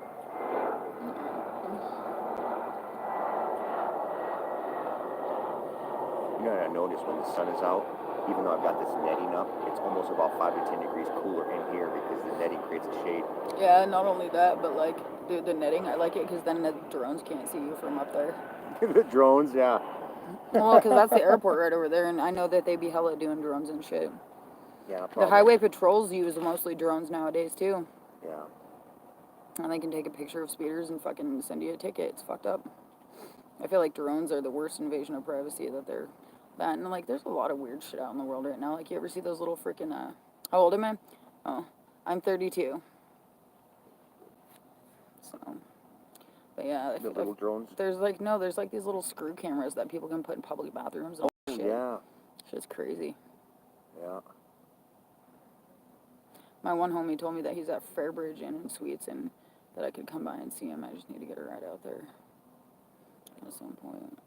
You know what I noticed when the sun is out, even though I've got this netting up, it's almost about 5 to 10 degrees cooler in here because the netting creates a shade. Yeah, not only that, but like the netting, I like it because then the drones can't see you from up there. The drones, yeah. Well, because that's the airport right over there, and I know that they be hella doing drones and shit. Yeah, The probably. highway patrols use mostly drones nowadays too, Yeah. and they can take a picture of speeders and fucking send you a ticket. It's fucked up. I feel like drones are the worst invasion of privacy that they're That and like, there's a lot of weird shit out in the world right now. Like, you ever see those little freaking How old am I? Oh, I'm 32. So, but yeah, The little drones. there's like no, there's like these little screw cameras that people can put in public bathrooms and Oh shit. yeah. Shit's crazy. Yeah. My one homie told me that he's at Fairbridge Inn and Suites and that I could come by and see him. I just need to get a ride out there at some point.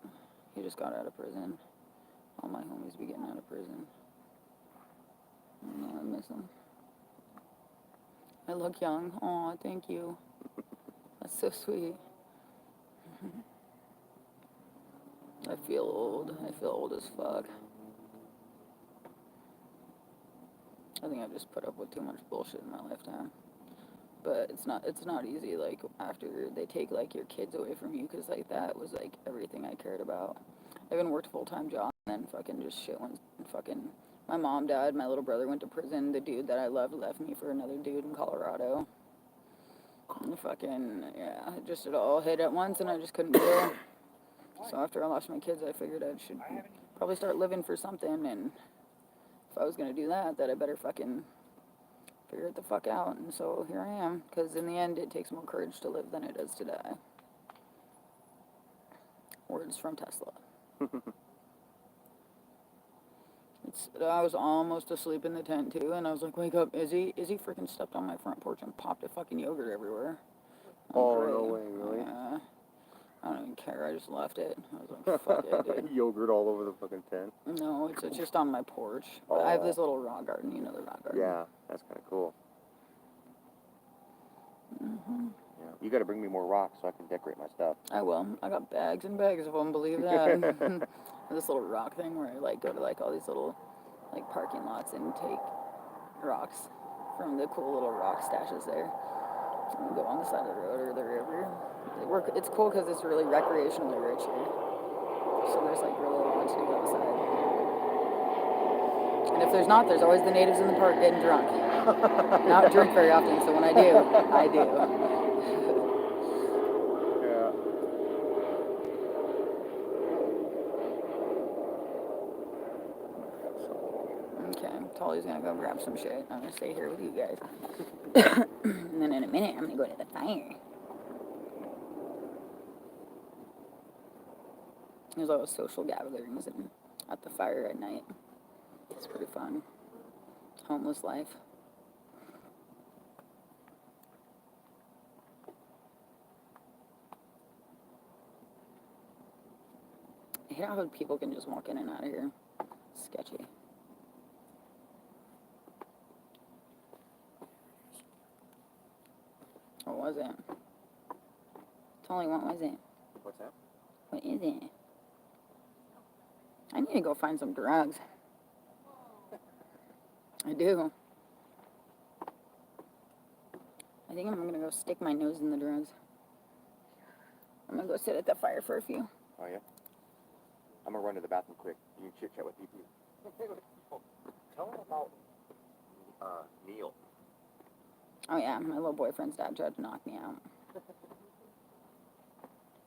He just got out of prison. All my homies be getting out of prison. I miss him. I look young. Aw, thank you. That's so sweet. I feel old. I feel old as fuck. I think I've just put up with too much bullshit in my lifetime. But it's not easy, like, after they take, like, your kids away from you, because, like, that was, like, everything I cared about. I even worked a full-time job, and then fucking just shit went, fucking, my mom died, my little brother went to prison, the dude that I loved left me for another dude in Colorado. And fucking, yeah, it all hit at once, and I just couldn't deal. So after I lost my kids, I figured I should probably start living for something, and if I was gonna do that, I better fucking figure it the fuck out. And so here I am, because in the end, it takes more courage to live than it does to die. Words from Tesla. I was almost asleep in the tent too, and I was like, "Wake up, Izzy!" Izzy freaking stepped on my front porch and popped a fucking yogurt everywhere. Oh, no way, really? Yeah. I don't even care. I just left it. I was like, "Fuck it, dude." Yogurt all over the fucking tent. No, it's just on my porch. Oh. I have this little rock garden. You know the rock garden. Yeah, that's kind of cool. Mhm. Yeah, you got to bring me more rocks so I can decorate my stuff. I will. I got bags and bags of them. Believe that. This little rock thing where I like go to like all these little like parking lots and take rocks from the cool little rock stashes there. And go on the side of the road or the river. It's cool because it's really recreationally rich here. So there's like really a lot to do outside. And if there's not, there's always the natives in the park getting drunk. Not drink very often, so when I do, I do. Yeah. Okay, Tolly's gonna go grab some shit. I'm gonna stay here with you guys. And then in a minute, I'm gonna go to the fire. There's always social gatherings and at the fire at night. It's pretty fun. Homeless life. I hate how people can just walk in and out of here. Sketchy. What was it? Tolly, what was it? What's that? What is it? I need to go find some drugs. I do. I think I'm gonna go stick my nose in the drugs. I'm gonna go sit at the fire for a few. Oh, yeah? I'm going to run to the bathroom quick. You can chit-chat with people. Tell them about Neil. Oh yeah, my little boyfriend's dad tried to knock me out.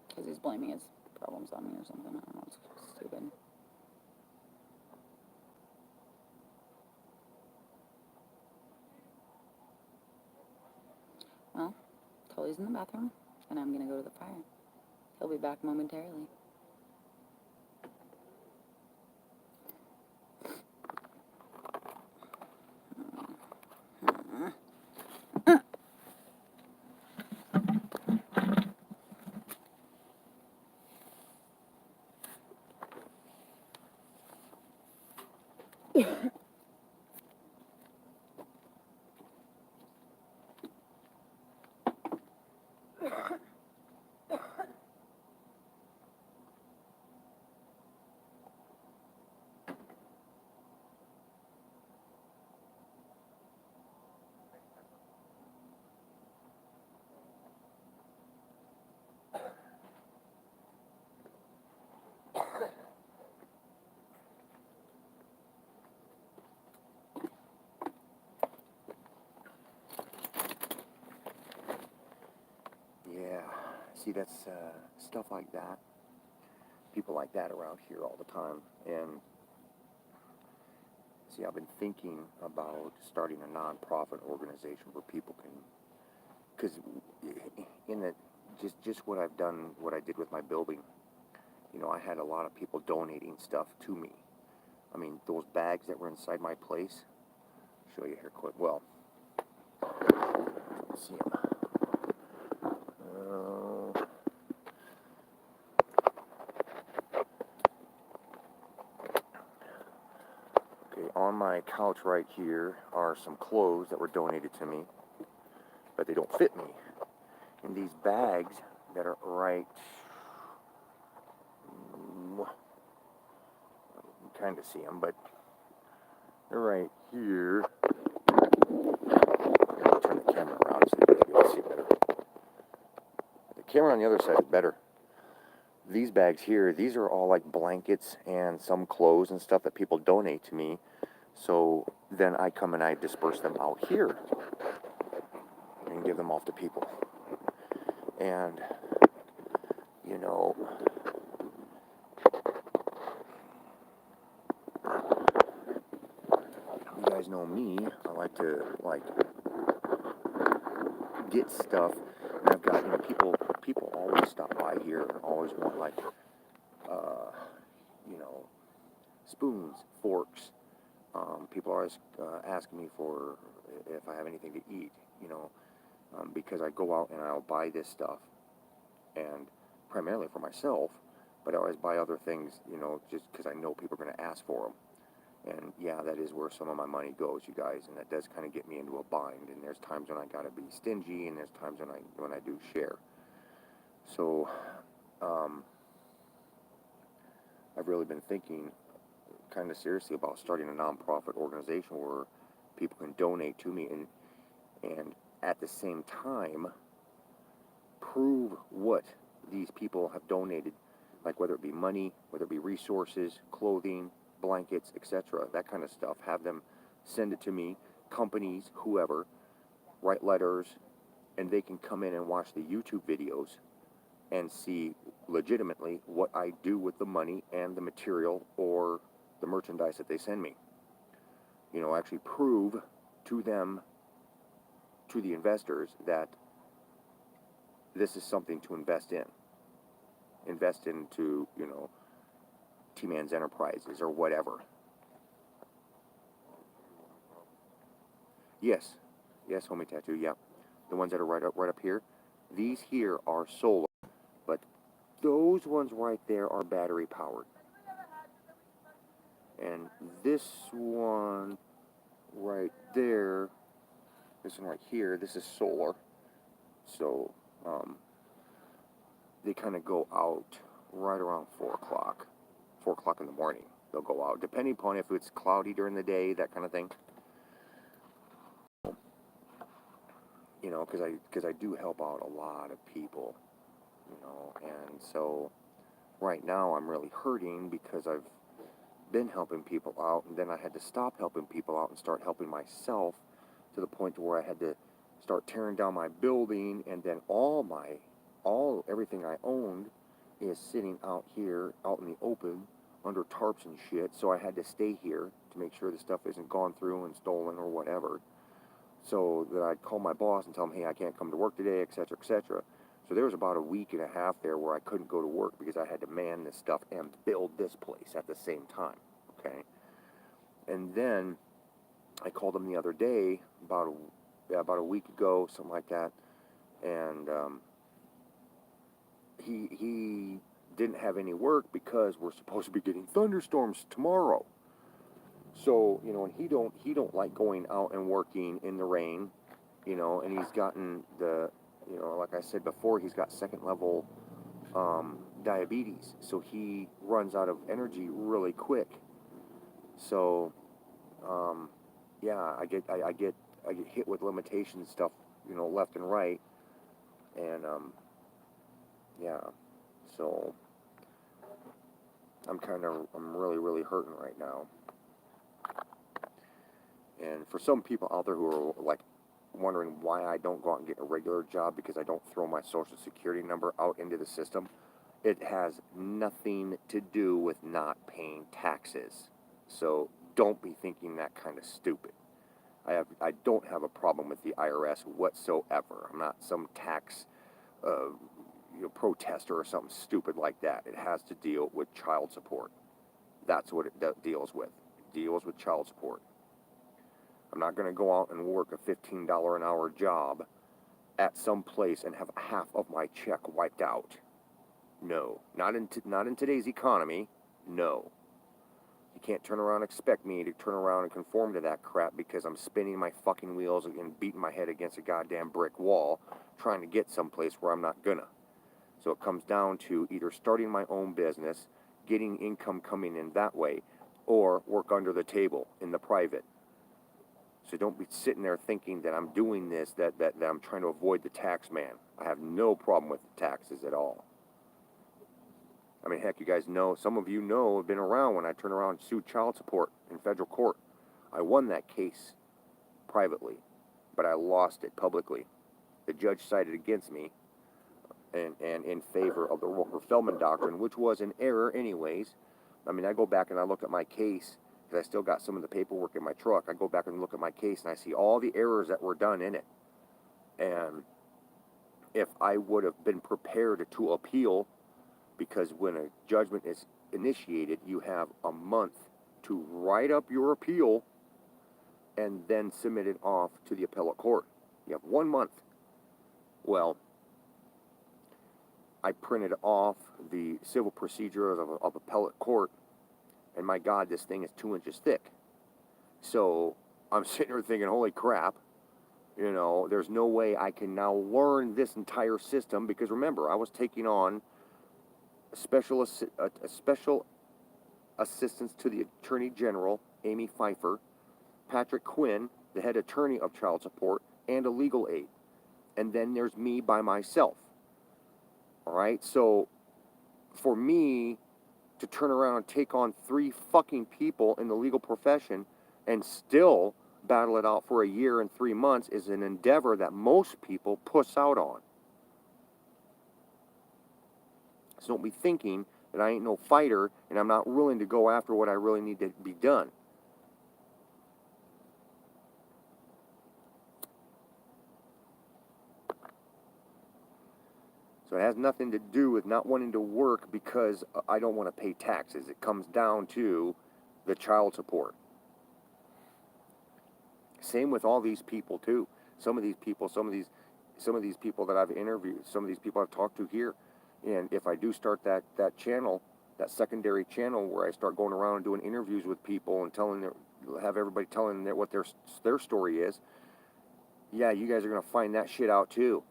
Because he's blaming his problems on me or something. I don't know, it's stupid. Well, Tully's in the bathroom, and I'm gonna go to the fire. He'll be back momentarily. Yeah, see, that's stuff like that. people like that around here all the time. And see, I've been thinking about starting a non-profit organization where people can, because in the just what I've done, what I did with my building, you know, I had a lot of people donating stuff to me. I mean, those bags that were inside my place. Show you here quick. Well, let's see them. Okay, on my couch right here are some clothes that were donated to me, but they don't fit me. And these bags that are right, you can kind of see them, but they're right here. Turn the camera around so you can see it better. The camera on the other side is better. These bags here, these are all like blankets and some clothes and stuff that people donate to me. So then I come and I disperse them out here and give them off to people. And, you know, you guys know me. I like to, get stuff. And I've got, you know, people always stop by here and always want, you know, spoons, forks. People are always asking me for if I have anything to eat, you know, because I go out and I'll buy this stuff, and primarily for myself, but I always buy other things, you know, just because I know people are going to ask for them. And yeah, that is where some of my money goes, you guys, and that does kind of get me into a bind. And there's times when I got to be stingy, and there's times when I do share. So I've really been thinking kind of seriously about starting a nonprofit organization where people can donate to me and at the same time prove what these people have donated, like whether it be money, whether it be resources, clothing, blankets, etc., that kind of stuff. Have them send it to me, companies, whoever, write letters, and they can come in and watch the YouTube videos and see legitimately what I do with the money and the material or the merchandise that they send me. You know, actually prove to them, to the investors, that this is something to invest in. Invest into, you know, T-Man's Enterprises or whatever. Yes, homie tattoo, yeah. The ones that are right up here. These here are solar, but those ones right there are battery powered. And this one right there, this one right here, this is solar. So they kind of go out right around 4 o'clock. 4 o'clock in the morning, they'll go out, depending upon if it's cloudy during the day, that kind of thing. You know, because I do help out a lot of people, you know, and so right now I'm really hurting because I've been helping people out, and then I had to stop helping people out and start helping myself, to the point to where I had to start tearing down my building, and then everything I owned is sitting out here out in the open under tarps and shit. So I had to stay here to make sure the stuff isn't gone through and stolen or whatever. So that I'd call my boss and tell him, hey, I can't come to work today, etc., etc. So there was about a week and a half there where I couldn't go to work because I had to man this stuff and build this place at the same time, okay? And then I called him the other day, about a week ago, something like that, and he didn't have any work because we're supposed to be getting thunderstorms tomorrow. So, you know, and he don't like going out and working in the rain, you know, and he's gotten you know, like I said before, he's got second level diabetes, so he runs out of energy really quick. So, yeah, I get hit with limitation stuff, you know, left and right, and yeah, so I'm really hurting right now. And for some people out there who are like wondering why I don't go out and get a regular job because I don't throw my social security number out into the system, It has nothing to do with not paying taxes. So don't be thinking that kind of stupid. I don't have a problem with the IRS whatsoever. I'm not some tax protester or something stupid like that. It has to deal with child support. That's what it deals with. It deals with child support. I'm not going to go out and work a $15 an hour job at some place and have half of my check wiped out. No, not in today's economy. No. You can't turn around and expect me to turn around and conform to that crap because I'm spinning my fucking wheels and beating my head against a goddamn brick wall trying to get someplace where I'm not gonna. So it comes down to either starting my own business, getting income coming in that way, or work under the table in the private. So don't be sitting there thinking that I'm doing this, that I'm trying to avoid the tax man. I have no problem with the taxes at all. I mean, heck, you guys know, some of you know, have been around when I turned around and sued child support in federal court. I won that case privately, but I lost it publicly. The judge sided against me and in favor of the Rooker-Feldman doctrine, which was an error anyways. I mean, I go back and I look at my case, because I still got some of the paperwork in my truck. I go back and look at my case, and I see all the errors that were done in it. And if I would have been prepared to appeal, because when a judgment is initiated, you have a month to write up your appeal and then submit it off to the appellate court. You have 1 month. Well, I printed off the civil procedure of appellate court, and my God, this thing is 2 inches thick. So I'm sitting there thinking, holy crap, there's no way I can now learn this entire system, because remember, I was taking on a special assistance to the Attorney General, Amy Pfeiffer, Patrick Quinn, the head attorney of child support, and a legal aid. And then there's me by myself. All right? So for me to turn around and take on 3 fucking people in the legal profession and still battle it out for a year and 3 months is an endeavor that most people puss out on. So don't be thinking that I ain't no fighter and I'm not willing to go after what I really need to be done. So it has nothing to do with not wanting to work because I don't want to pay taxes. It comes down to the child support. Same with all these people too. Some of these people that I've interviewed, some of these people I've talked to here. And if I do start that channel, that secondary channel where I start going around and doing interviews with people and have everybody telling what their story is, yeah, you guys are going to find that shit out too.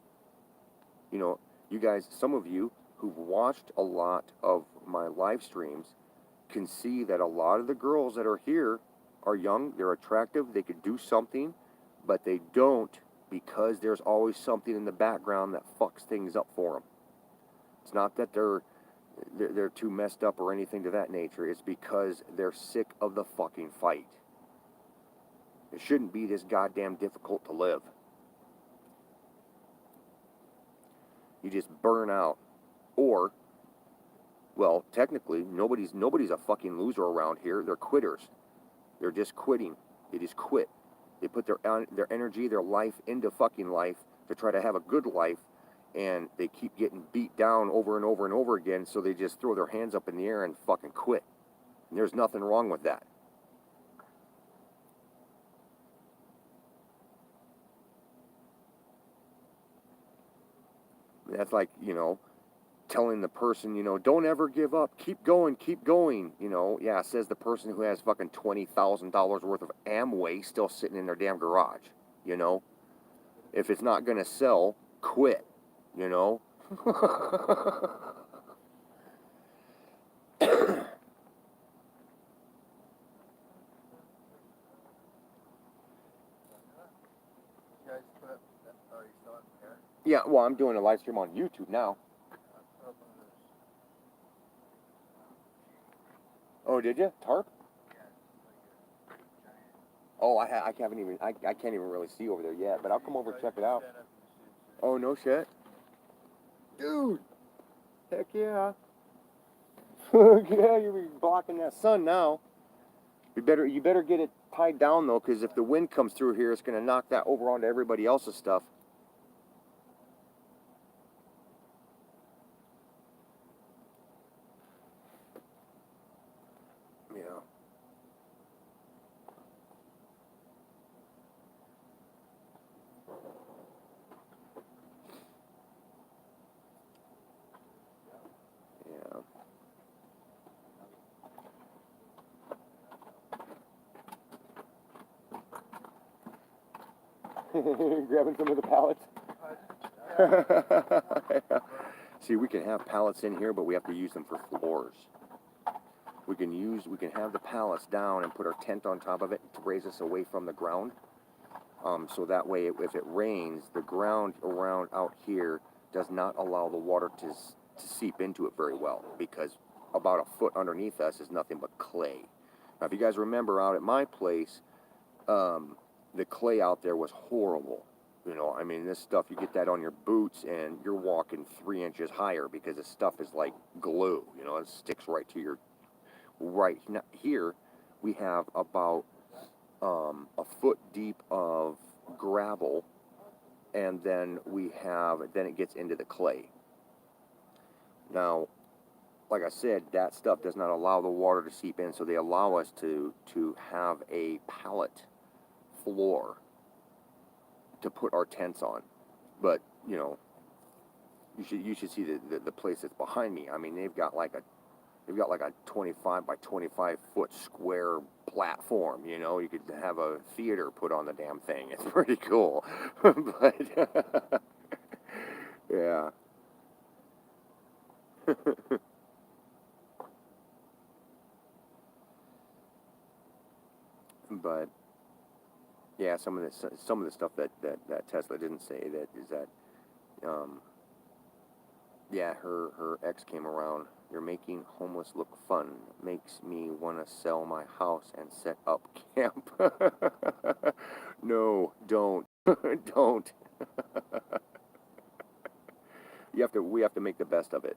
You guys, some of you who've watched a lot of my live streams can see that a lot of the girls that are here are young, they're attractive, they could do something, but they don't, because there's always something in the background that fucks things up for them. It's not that they're too messed up or anything to that nature. It's because they're sick of the fucking fight. It shouldn't be this goddamn difficult to live. You just burn out. Or, well, technically, nobody's a fucking loser around here. They're quitters. They're just quitting. They just quit. They put their energy, their life into fucking life to try to have a good life, and they keep getting beat down over and over and over again, so they just throw their hands up in the air and fucking quit. And there's nothing wrong with that. That's like, telling the person, don't ever give up. Keep going, keep going. Yeah, says the person who has fucking $20,000 worth of Amway still sitting in their damn garage. If it's not going to sell, quit. You guys put up, are you still on there? Yeah, well, I'm doing a live stream on YouTube now. Oh, did you? Tarp? Oh, I can't even really see over there yet, but I'll come over and check it out. Oh, no shit. Dude! Heck yeah. Heck yeah, you'll be blocking that sun now. You better get it tied down though, because if the wind comes through here, it's gonna knock that over onto everybody else's stuff. Yeah. Yeah. Grabbing some of the pallets. See, we can have pallets in here, but we have to use them for floors. We can have the pallets down and put our tent on top of it to raise us away from the ground. So that way, if it rains, the ground around out here does not allow the water to seep into it very well, because about a foot underneath us is nothing but clay. Now, if you guys remember out at my place, the clay out there was horrible. You know, I mean, this stuff, you get that on your boots and you're walking 3 inches higher because this stuff is like glue. You know, it sticks right to your, right. Now, here, we have about a foot deep of gravel, and then then it gets into the clay. Now, like I said, that stuff does not allow the water to seep in, so they allow us to have a pallet floor to put our tents on. But, you know, you should see the place that's behind me. I mean, they've got like a 25 by 25 foot square platform. You know, you could have a theater put on the damn thing. It's pretty cool. But yeah. But yeah, some of the stuff that Tesla didn't say that is that yeah, her ex came around. You're making homeless look fun. Makes me want to sell my house and set up camp. No, don't. Don't. We have to make the best of it.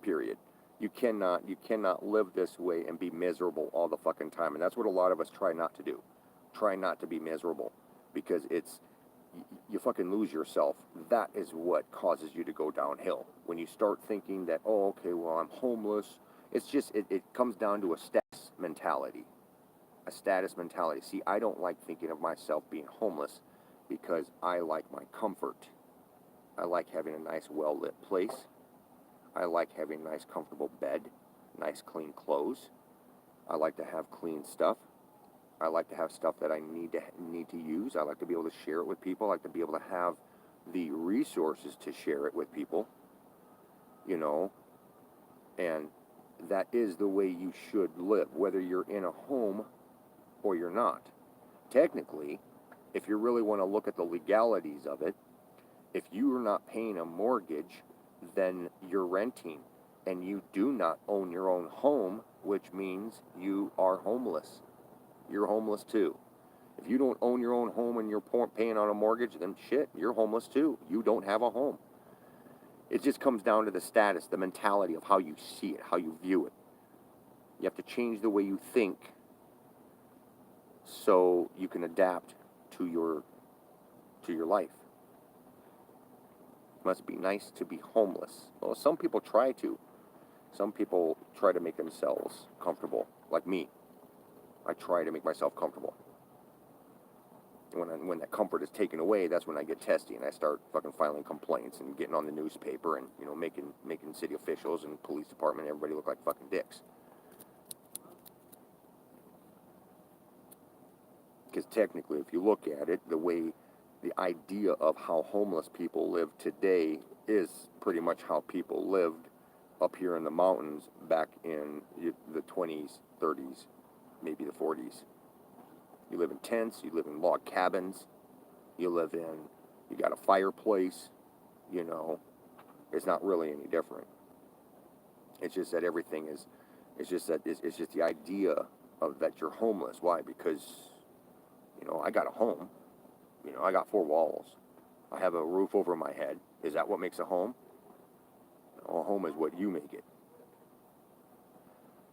Period. You cannot live this way and be miserable all the fucking time. And that's what a lot of us try not to do. Try not to be miserable, because you fucking lose yourself. That is what causes you to go downhill. When you start thinking that, oh, okay, well, I'm homeless, it's just, it comes down to a status mentality. A status mentality. See, I don't like thinking of myself being homeless because I like my comfort. I like having a nice, well-lit place. I like having a nice, comfortable bed, nice, clean clothes. I like to have clean stuff. I like to have stuff that I need to use. I like to be able to share it with people. I like to be able to have the resources to share it with people, you know, and that is the way you should live, whether you're in a home or you're not. Technically, if you really want to look at the legalities of it, if you are not paying a mortgage, then you're renting, and you do not own your own home, which means you are homeless. You're homeless too. If you don't own your own home and you're paying on a mortgage, then shit, you're homeless too. You don't have a home. It just comes down to the status, the mentality of how you see it, how you view it. You have to change the way you think so you can adapt to your life. It must be nice to be homeless. Well, some people try to. Some people try to make themselves comfortable, like me. I try to make myself comfortable. When that comfort is taken away, that's when I get testy and I start fucking filing complaints and getting on the newspaper and, you know, making city officials and police department and everybody look like fucking dicks. Because technically, if you look at it, the idea of how homeless people live today is pretty much how people lived up here in the mountains back in the 20s, 30s, maybe the 40s. You live in tents, you live in log cabins, you got a fireplace, you know. It's not really any different. It's just that it's just the idea of that you're homeless. Why? Because, you know, I got a home. You know, I got 4 walls. I have a roof over my head. Is that what makes a home? A home is what you make it.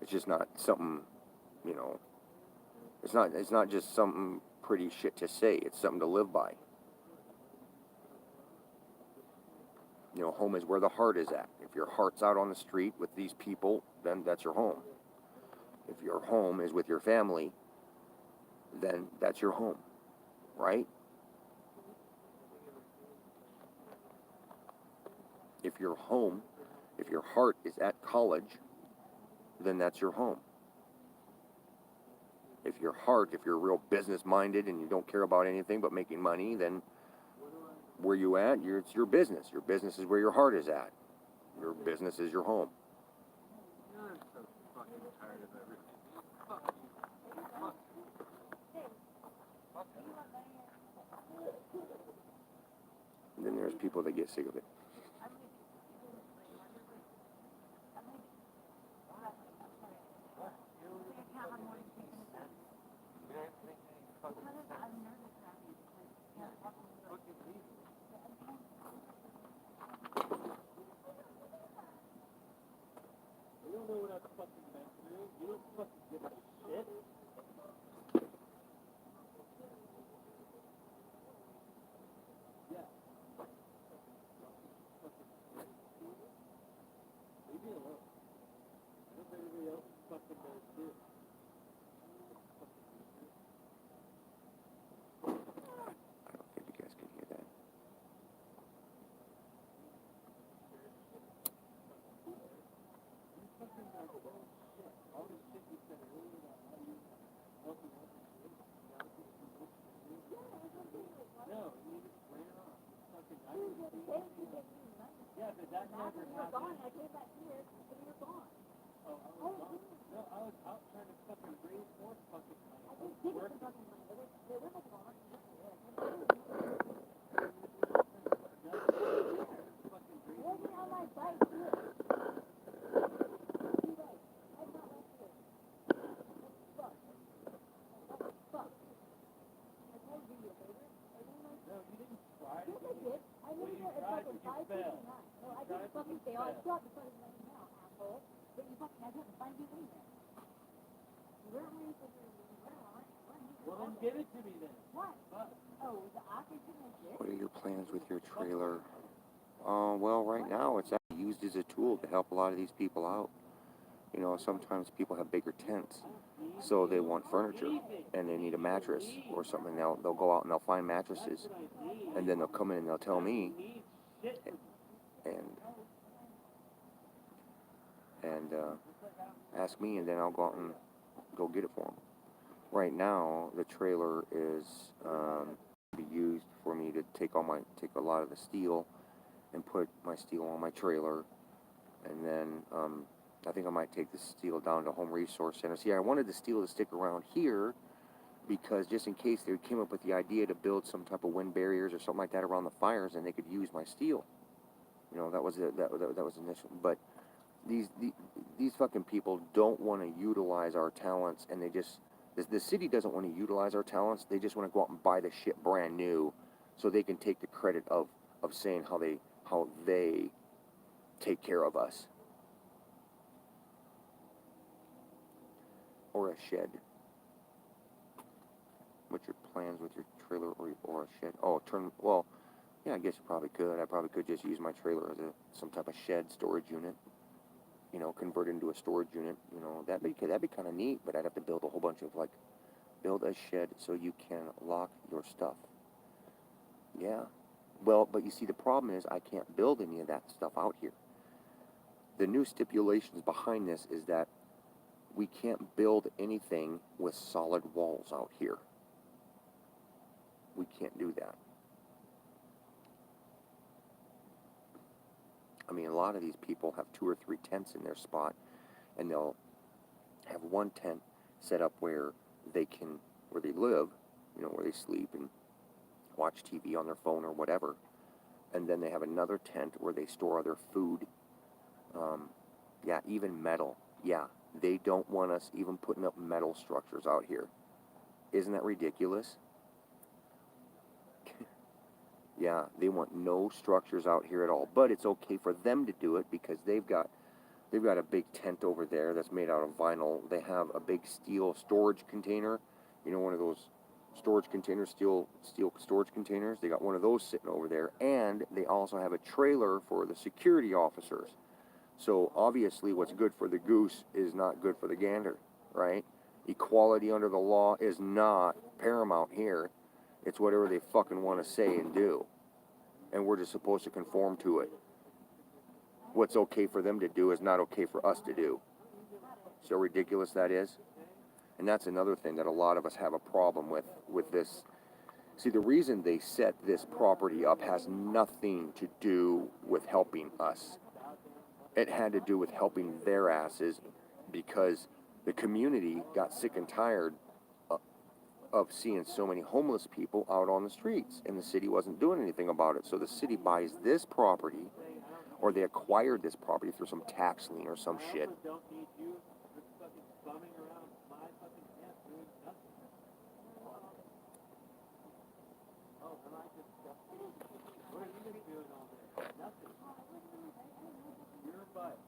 It's just not something, you know, it's not just something pretty shit to say. It's something to live by. You know, home is where the heart is at. If your heart's out on the street with these people, then that's your home. If your home is with your family, then that's your home, right? If your home, if your heart is at college, then that's your home. If your heart, if you're real business minded and you don't care about anything but making money, then where you at, it's your business. Your business is where your heart is at. Your business is your home. I'm so fucking tired of everything. And then there's people that get sick of it. You don't know what I've fucking been through. You don't fucking give a shit. Yeah. Leave me alone. I hope everybody else fucking does too. I don't think you guys can hear that. All this shit you said earlier about how you fucking want to do it. No, you just ran off. Fucking I didn't see you. Yeah, but that never happened. I came back here, and you're gone. Oh, I was gone. No, I was out trying to fucking raise more fucking money. I was Give working. us fucking money. They were like gone. Fucking raise Where's the all my bike? No, you didn't try to. Yes, I did. I Well, live you there at tried, fucking but you failed. 5:59. No, I didn't fucking fail. I still have to put his name now, asshole. But you fucking, I couldn't find you in there. Where are you? Well, then give it to me then. What? Fuck. Oh, the oxygen is this? What are your plans with your trailer? Well, right now it's actually used as a tool to help a lot of these people out. You know, sometimes people have bigger tents, so they want furniture and they need a mattress or something. They'll go out and they'll find mattresses, and then they'll come in and they'll tell me, and ask me, and then I'll go out and go get it for them. Right now, the trailer is be used for me to take a lot of the steel and put my steel on my trailer, and then I think I might take the steel down to Home Resource Center. See, I wanted the steel to stick around here because just in case they came up with the idea to build some type of wind barriers or something like that around the fires, and they could use my steel. You know, that was initial. But these fucking people don't want to utilize our talents, and the city doesn't want to utilize our talents. They just want to go out and buy the shit brand new, so they can take the credit of saying how they take care of us. Or a shed. What's your plans with your trailer or a shed? Oh, well, yeah, I guess you probably could. I probably could just use my trailer as some type of shed storage unit. You know, convert it into a storage unit. You know, that'd be kind of neat. But I'd have to build a whole bunch of build a shed so you can lock your stuff. Yeah. Well, but you see, the problem is I can't build any of that stuff out here. The new stipulations behind this is that we can't build anything with solid walls out here. We can't do that. I mean, a lot of these people have 2 or 3 tents in their spot, and they'll have one tent set up where they live, you know, where they sleep and watch TV on their phone or whatever, and then they have another tent where they store other food. Yeah, even metal. Yeah, they don't want us even putting up metal structures out here. Isn't that ridiculous? Yeah, they want no structures out here at all. But it's okay for them to do it because they've got a big tent over there that's made out of vinyl. They have a big steel storage container, you know, one of those storage containers, steel storage containers. They got one of those sitting over there, and they also have a trailer for the security officers. So obviously what's good for the goose is not good for the gander, right? Equality under the law is not paramount here. It's whatever they fucking want to say and do. And we're just supposed to conform to it. What's okay for them to do is not okay for us to do. So ridiculous that is. And that's another thing that a lot of us have a problem with this. See, the reason they set this property up has nothing to do with helping us. It had to do with helping their asses because the community got sick and tired of seeing so many homeless people out on the streets, and the city wasn't doing anything about it. So the city buys this property, or they acquired this property through some tax lien or some shit. Don't need you just fucking bumming around my fucking tent doing nothing. Oh, I like this stuff. What have you been doing all day? Nothing. Your butt.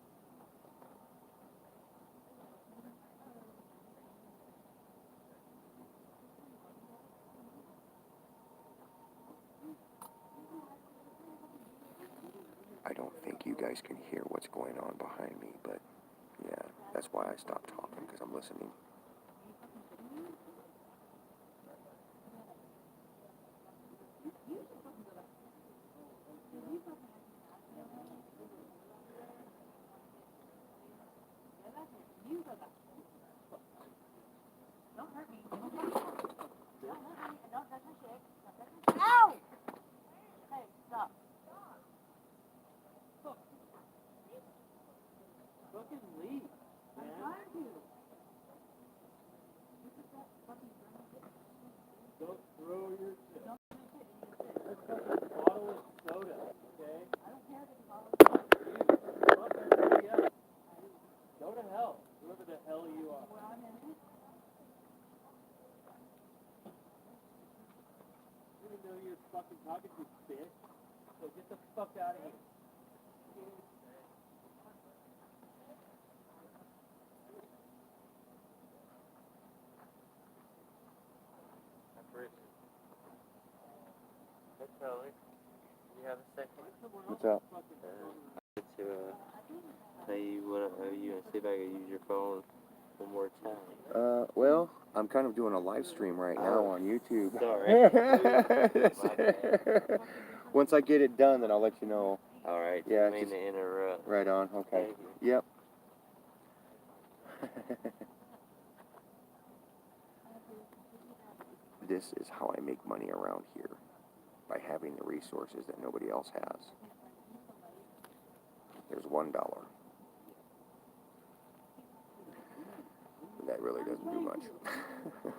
I don't think you guys can hear what's going on behind me, but yeah, that's why I stopped talking, because I'm listening. Don't hurt me. Don't hurt me. Don't touch my shit. Don't touch my shit. Ow! Hey, stop. Fucking leave, I'm man. trying to. Don't throw your shit. That's fucking bottle of soda, okay? I don't care if it's a bottle. Fuck everybody else. Go to hell, whoever the hell you are. Well, I'm in it. You didn't know you were fucking talking to, bitch. So get the fuck out of here. Hey Charlie, you have a second? What's up? To you wanna see if I can use your phone one more time? Well, I'm kind of doing a live stream right now on YouTube. Sorry. Once I get it done, then I'll let you know. All right. Yeah, Didn't mean to interrupt. Right on. Okay. Thank you. Yep. This is how I make money around here, by having the resources that nobody else has. There's $1. That really doesn't do much. I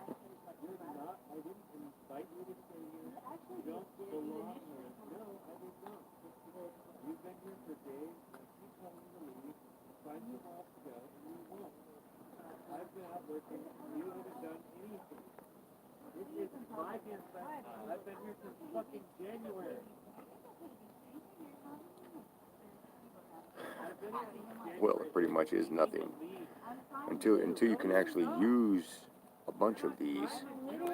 didn't invite you to stay here. You don't belong here. No, I did not. You've been here for days, and I keep telling you to leave, find somewhere else to go, and you won't. I've been out working, you haven't done anything. This is my campsite. I've been here since fucking January. I've been here since January. Well, it pretty much is nothing. Until you can actually use a bunch of these, you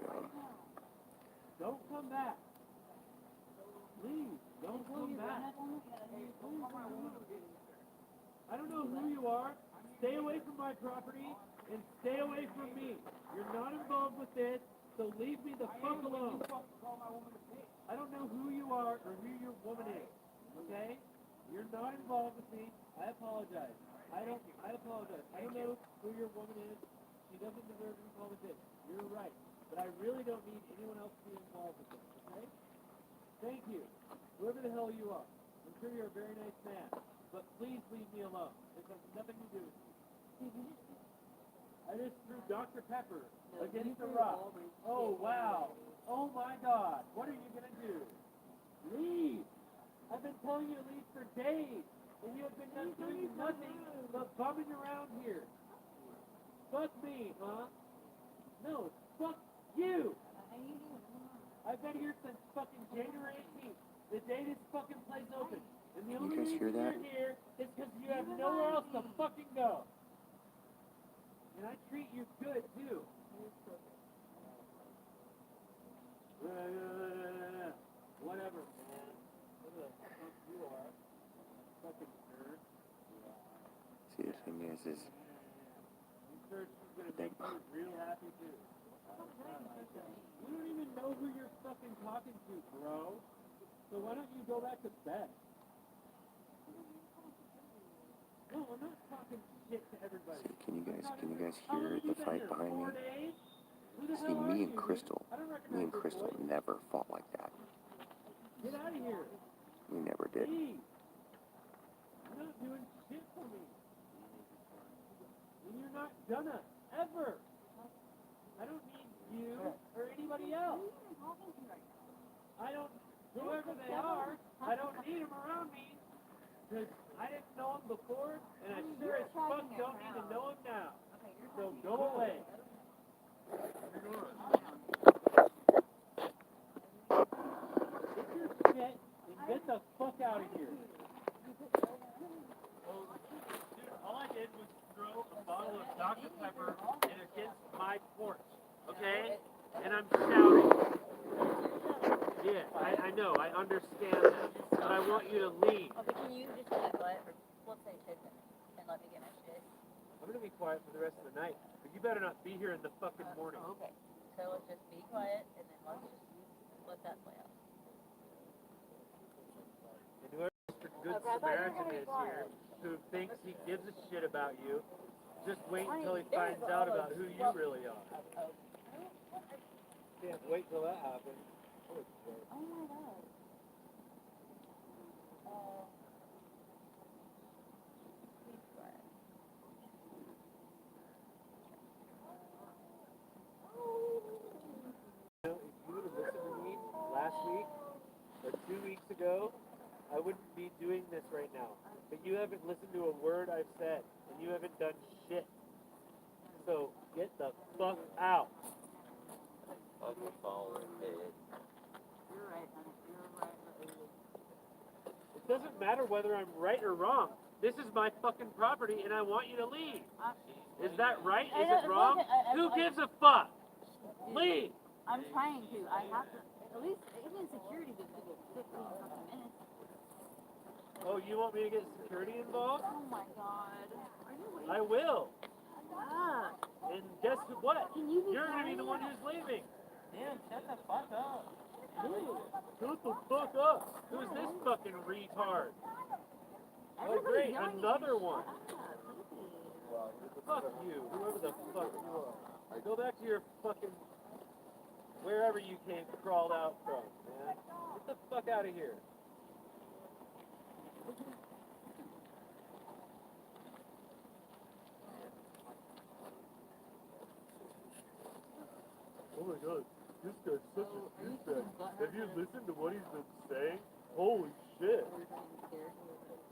know. Don't come back. Please, don't come back. I don't know who you are. Stay away from my property and stay away from me. You're not involved with this, so leave me the fuck alone. I don't know who you are or who your woman is, okay? You're not involved with me. I apologize. I apologize. I don't know who your woman is. She doesn't deserve to be involved with this. You're right. But I really don't need anyone else to be involved with this, okay? Thank you. Whoever the hell you are. I'm sure you're a very nice man. But please leave me alone. This has nothing to do with me. I just threw Dr. Pepper against the rock. Oh, wow. Oh, my God. What are you going to do? Leave. I've been telling you to leave for days. And you have been doing nothing but bumming around here. Fuck me, huh? No, fuck you. I've been here since fucking January 18th, the day this fucking place opened. And the You only guys reason hear that? you're here is because you have nowhere else to fucking go. And I treat you good, too. Whatever, man. Whatever the fuck you are. Fucking nerd. See, the thing is You search is gonna make me real happy, too. You don't even know who you're fucking talking to, bro. So why don't you go back to bed? No, I'm not talking shit to everybody. see, can you guys How long hear have the you been fight here? behind 4 me? days? Who the See, hell are me you, and dude? Crystal, I don't recognize your voice. never fought like that. Get out of here. We never did. Leave. You're not doing shit for me. And you're not gonna, ever. I don't need you or anybody else. I don't, whoever they are, I don't need them around me. Because I didn't know them before, and I sure as fuck don't need to know them now. So go away. Get your shit and get the fuck out of here. Dude, all I did was throw a bottle of Dr. Pepper in against my porch, okay? And I'm shouting. Yeah, I know, I understand that. But I want you to leave. Okay, can you just be quiet for, let's say, 10 minutes and let me get my shit? I'm gonna be quiet for the rest of the night, but you better not be here in the fucking morning. Okay, so let's just be quiet and then let's just let that play out. And whoever Mr. Good Okay, I thought you were Samaritan gonna be is quiet. here, who thinks he gives a shit about you, just wait Honey, until he there's finds out all about those- who you really are. Can't wait till that happens. Oh my god. Please quiet. You know, if you would have listened to me last week or 2 weeks ago, I wouldn't be doing this right now. But you haven't listened to a word I've said, and you haven't done shit. So get the fuck out. Fucking phone, bitch. You're right, honey. You're right. It doesn't matter whether I'm right or wrong. This is my fucking property, and I want you to leave. Is that right? Is it wrong? Who gives a fuck? Leave. I'm trying to. I have to. At least, even security did give it 15 fucking minutes. Oh, you want me to get security involved? Oh my god. Are you waiting? I will. Ah. And guess what? Can you be You're gonna be the quiet? one who's leaving. Damn, shut the fuck up. Shut the fuck up. Who's this fucking retard? Oh Everybody's great, yelling at another you. one. Shut up, please. Fuck you, whoever the fuck you are. Go back to your fucking wherever you came crawled out from, man. Get the fuck out of here. Oh my god, this guy's such a douchebag. Have you listened to what he's been saying? Holy shit.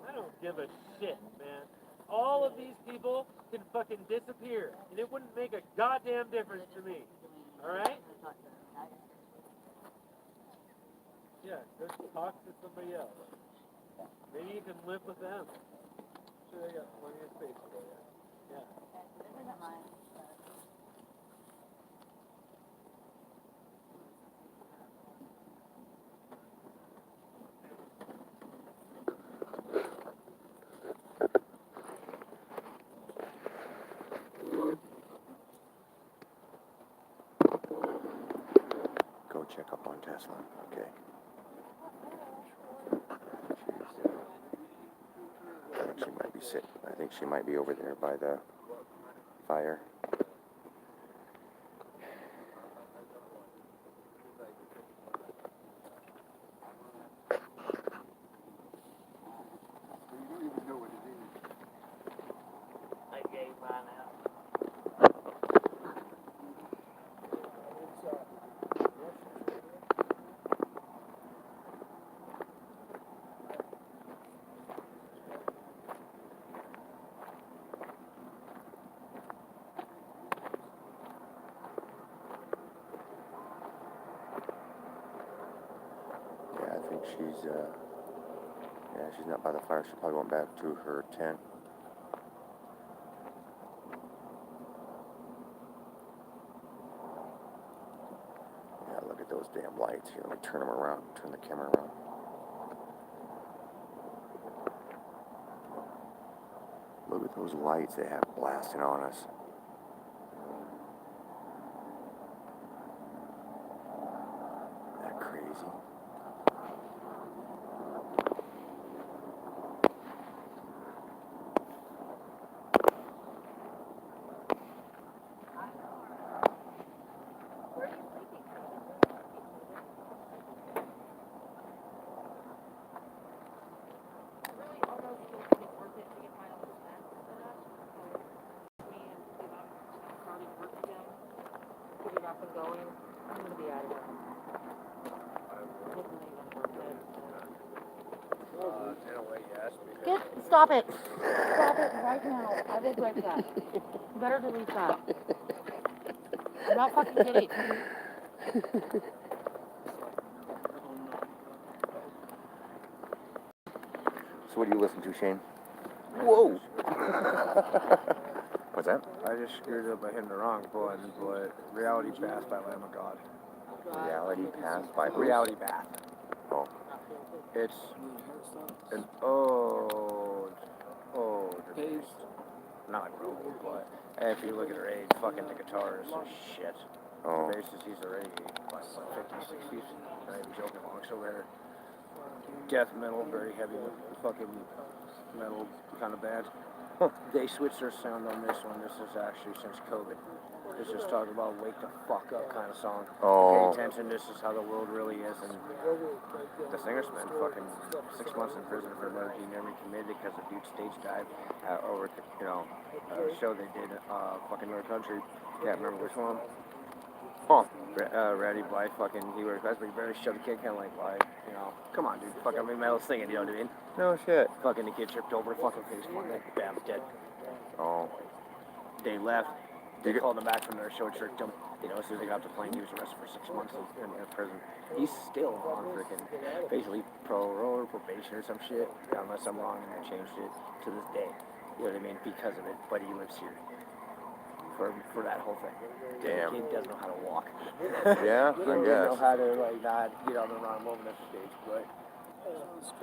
I don't give a shit, man. All of these people can fucking disappear, and it wouldn't make a goddamn difference to me. Alright? Yeah, go talk to somebody else. Maybe you can live with them. I'm sure they got plenty of space for you. Yeah. Go check up on Tesla, okay? I think she might be sitting. I think she might be over there by the fire. I gave mine out. She's, yeah, she's not by the fire. She probably went back to her tent. Yeah, look at those damn lights. Here, let me turn them around. Turn the camera around. Look at those lights they have blasting on us. Isn't that crazy? Stop it. Stop it right now. I will break that. You better delete that. I'm not fucking kidding. So what do you listen to, Shane? Whoa! What's that? I just screwed up by hitting the wrong button, but Reality Bath by Lamb of God. Reality Pass by who? Reality Bath. Oh. It's an old bass. Not old, but if you look at her age, fucking the guitar is shit. Oh. The bassist, he's already like 50s, 60s. Not even joking, walks over here. Death metal, very heavy fucking metal kind of band. They switched their sound on this one. This is actually since COVID. It's just talking about wake the fuck up kind of song. Oh. Pay attention, this is how the world really is. And the singer spent fucking 6 months in prison for murder he never committed because a dude stage dived over at the, show they did, fucking North Country. Can't remember which one. Huh. Ratty Blythe fucking, he would request, but he barely shoved the kid, kind of like, why, come on, dude, fucking, metal singing, you know what I mean? No shit. Fucking the kid tripped over, fucking face planted, bam, dead. Oh. They left. They called him back from their show, tricked him. As soon as they got off the plane, he was arrested for 6 months in prison. He's still on freaking, basically parole or probation or some shit, unless I'm wrong, and they changed it to this day. You know what I mean? Because of it, but he lives here. For that whole thing. Damn. The kid doesn't know how to walk. Yeah, He I doesn't guess. know how to, not get on the wrong moment at the stage, but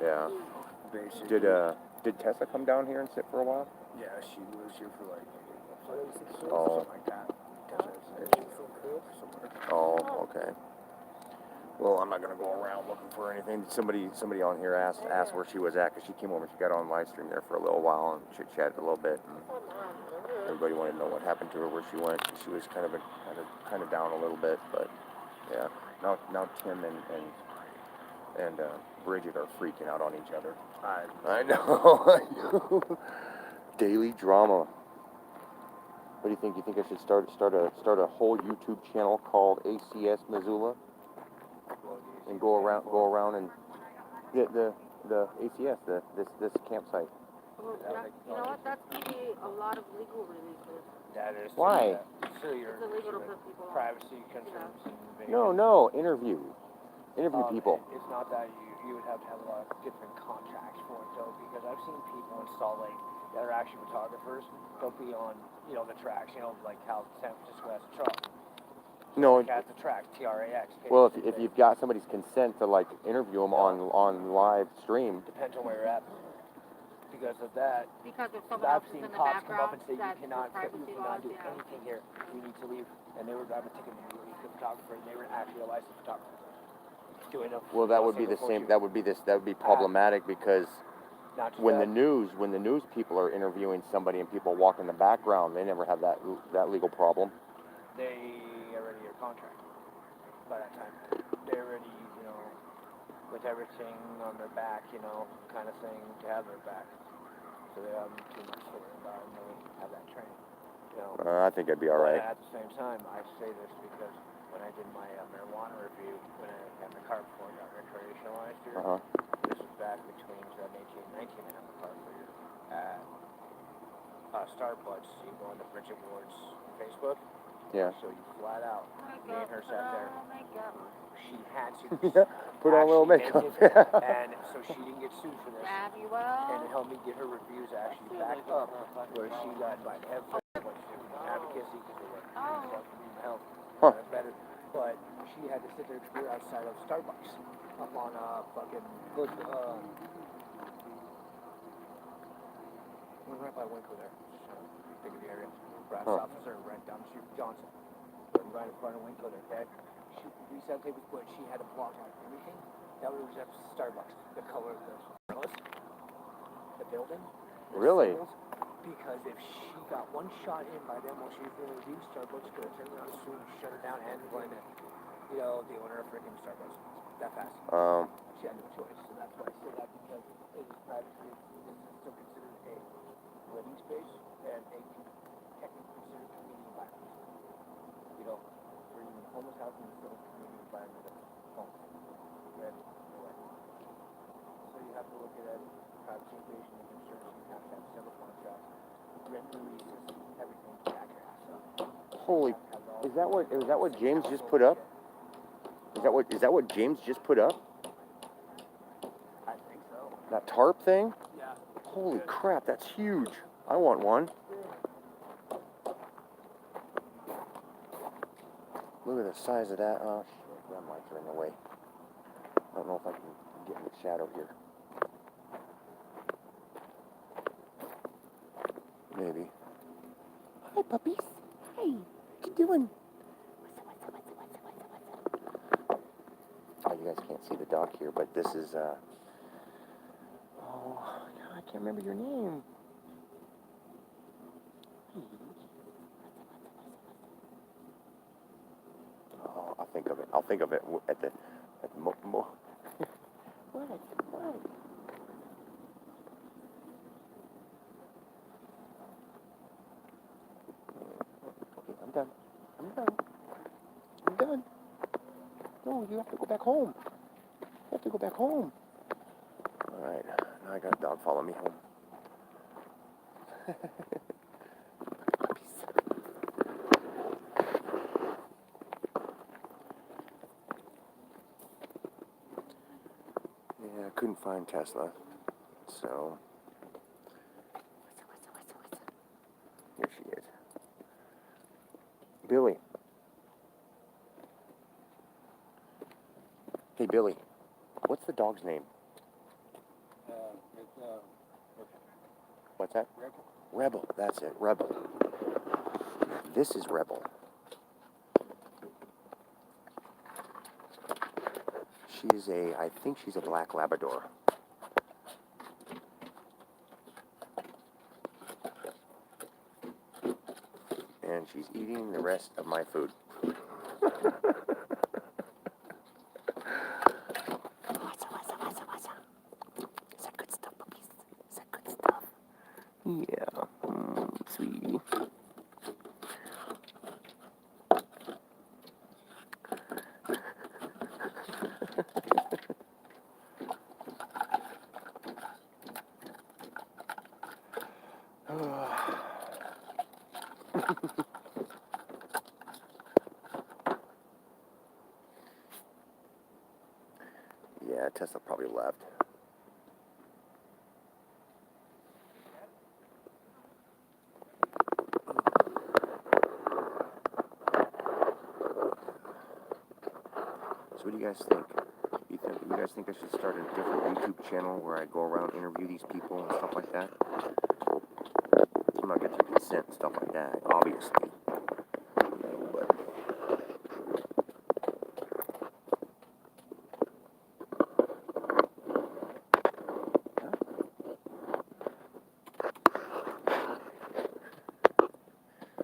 Yeah. basically. Did Tessa come down here and sit for a while? Yeah, she lives here for Oh. something like that. Somewhere. Oh, okay. Well, I'm not gonna go around looking for anything. Somebody on here asked where she was at because she came over. She got on live stream there for a little while and chit chatted a little bit. And everybody wanted to know what happened to her, where she went. She was kind of down a little bit, but yeah. Now Tim and Bridget are freaking out on each other. I know. Daily drama. What do you think? You think I should start a whole YouTube channel called ACS Missoula and go around and get the ACS this campsite? Well, you know what? That's going to be a lot of legal releases. That is. Why? So your It's illegal to put people on. privacy concerns. No, interview people. It's not that you would have to have a lot of different contracts for it though, because I've seen people install that are actually photographers. They'll be on the tracks, like how San Francisco has a truck. No. Like at the track, TRAX. Well, if you've got somebody's consent to interview them on live stream. Depends on where you're at. Because of that. Because if someone I've else is seen in the cops come up background, and say that's you cannot privacy laws, do anything here. You need to leave. And they were driving a ticket and the photographer, and they were actually a licensed photographer. Well, that would be the same. That would be problematic because when the news people are interviewing somebody and people walk in the background, they never have that legal problem. They already are contracted by that time. They already, with everything on their back, kind of thing to have their back. So they have too much to worry about and they have that training. I think I'd be all right. But at the same time, I say this because when I did my marijuana review, when I had my car before I got recreationalized here, this was back between 2018 and 19, I had my car for you at Starbucks. You go on to Bridget Ward's Facebook, Yeah. So you flat out. Me and her sat there. She had to Put on a little actually makeup. make it, and so she didn't get sued for this. And it Well, helped me get her reviews actually back up where she got by advocacy because they were fucking health better. But she had to sit there and clear outside of Starbucks up on fucking we're right by Winkler there. Think of the area. Brass officer right down the street from Johnson. Right in front of Winkler there, okay? She reset tables, but she had to block out everything. That was just Starbucks. The color of the building. Really? Symbols, because if she got one shot in by them while she was doing a review, Starbucks could have turned around soon, shut her down, and blame it. You know, the owner of freaking Starbucks. That fast. She had no choice, so that's why I say that, because it is private. This is still considered a living space and a technically considered community environment. You know, for even homeless housing is still a community environment of homes. Right? Anyway. So you have to look at it, privacy invasion and insurance. You have to have several contracts, rent releases, everything to back your ass up. Holy, is that what James just put up? Is that what James just put up? I think so. That tarp thing? Yeah. Holy crap, that's huge. I want one. Look at the size of that. Oh, shit, that mics are in the way. I don't know if I can get in the shadow here. Maybe. Hi, puppies. Hi. What you doing? Oh, you guys can't see the dog here, but this is, oh, God, I can't remember your name. Oh, I'll think of it. I'll think of it at the What? Okay, I'm done. No, you have to go back home. Alright, now I got a dog following me home. Yeah, I couldn't find Tesla, so here she is. Billy. Hey, Billy. What's the dog's name? What's that? Rebel. Rebel. That's it. Rebel. This is Rebel. She's I think she's a black Labrador. And she's eating the rest of my food. Is that good stuff, puppies? Is that good stuff? Yeah, sweetie. Yeah, Tesla probably left. So what do you guys think? You guys think I should start a different YouTube channel where I go around and interview these people and stuff like that? I'm not getting their consent and stuff like that, obviously.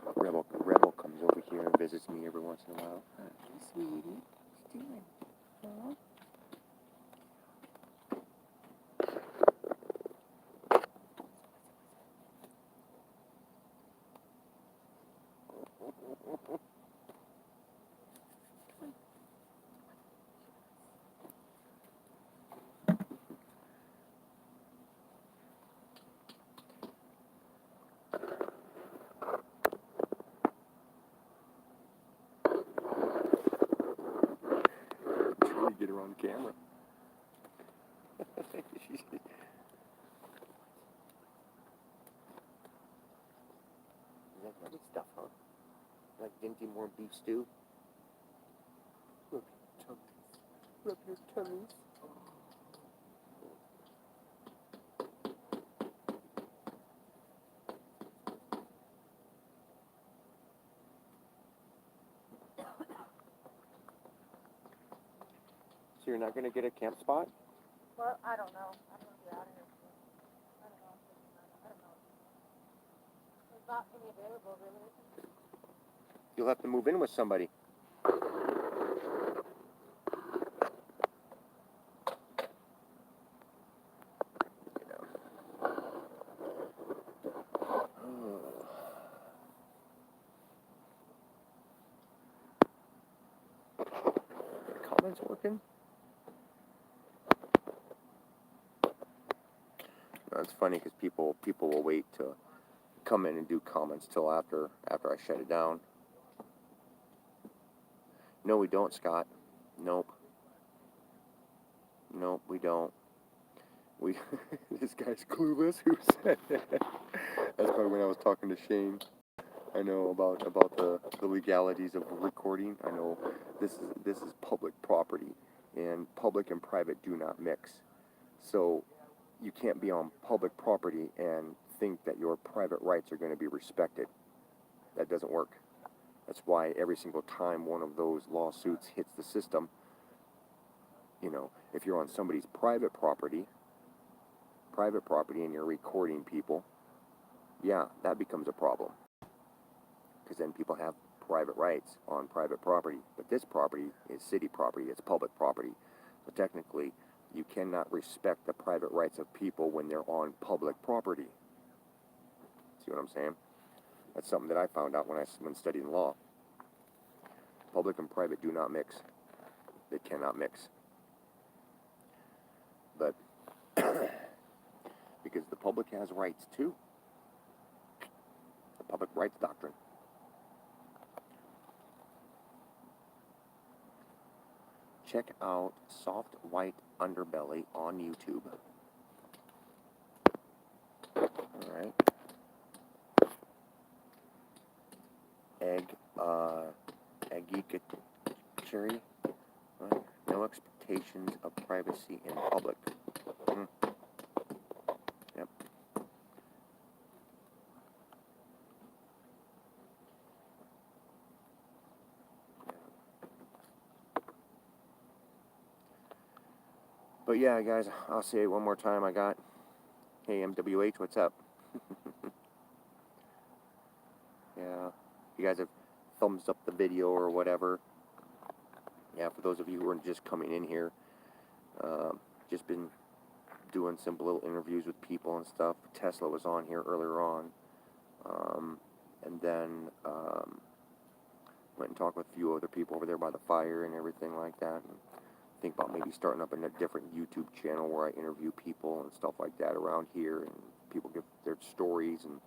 But Rebel comes over here and visits me every once in a while. Hi, sweetie. What you doing? Huh? her on camera. Is that yummy stuff, huh? Like Dinty more beef stew? Rub your tummies. Rub your tummies. So you're not going to get a camp spot? Well, I don't know. I'm gonna be out of here soon. I don't know. I don't know. There's not any available, really. You'll have to move in with somebody. The comments working? No, it's funny because people will wait to come in and do comments till after I shut it down. No, we don't, Scott. Nope. Nope, we don't. We this guy's clueless. Who said that? That's probably when I was talking to Shane. I know about the legalities of recording. I know this is public property, and public and private do not mix. So you can't be on public property and think that your private rights are going to be respected. That doesn't work. That's why every single time one of those lawsuits hits the system, you know, if you're on somebody's private property and you're recording people, yeah, that becomes a problem. Because then people have private rights on private property. But this property is city property, it's public property. So technically, you cannot respect the private rights of people when they're on public property. See what I'm saying? That's something that I found out when studying law. Public and private do not mix. They cannot mix. But because the public has rights too. The public rights doctrine. Check out Soft White Underbelly on YouTube. Alright. Eggy cherry. Right. No expectations of privacy in public. Yep. But yeah, guys, I'll say it one more time. Hey, MWH, what's up? Yeah, you guys have thumbs up the video or whatever. Yeah, for those of you who are just coming in here, just been doing simple little interviews with people and stuff. Tesla was on here earlier on, and then went and talked with a few other people over there by the fire and everything like that. And think about maybe starting up a different YouTube channel where I interview people and stuff like that around here, and people give their stories and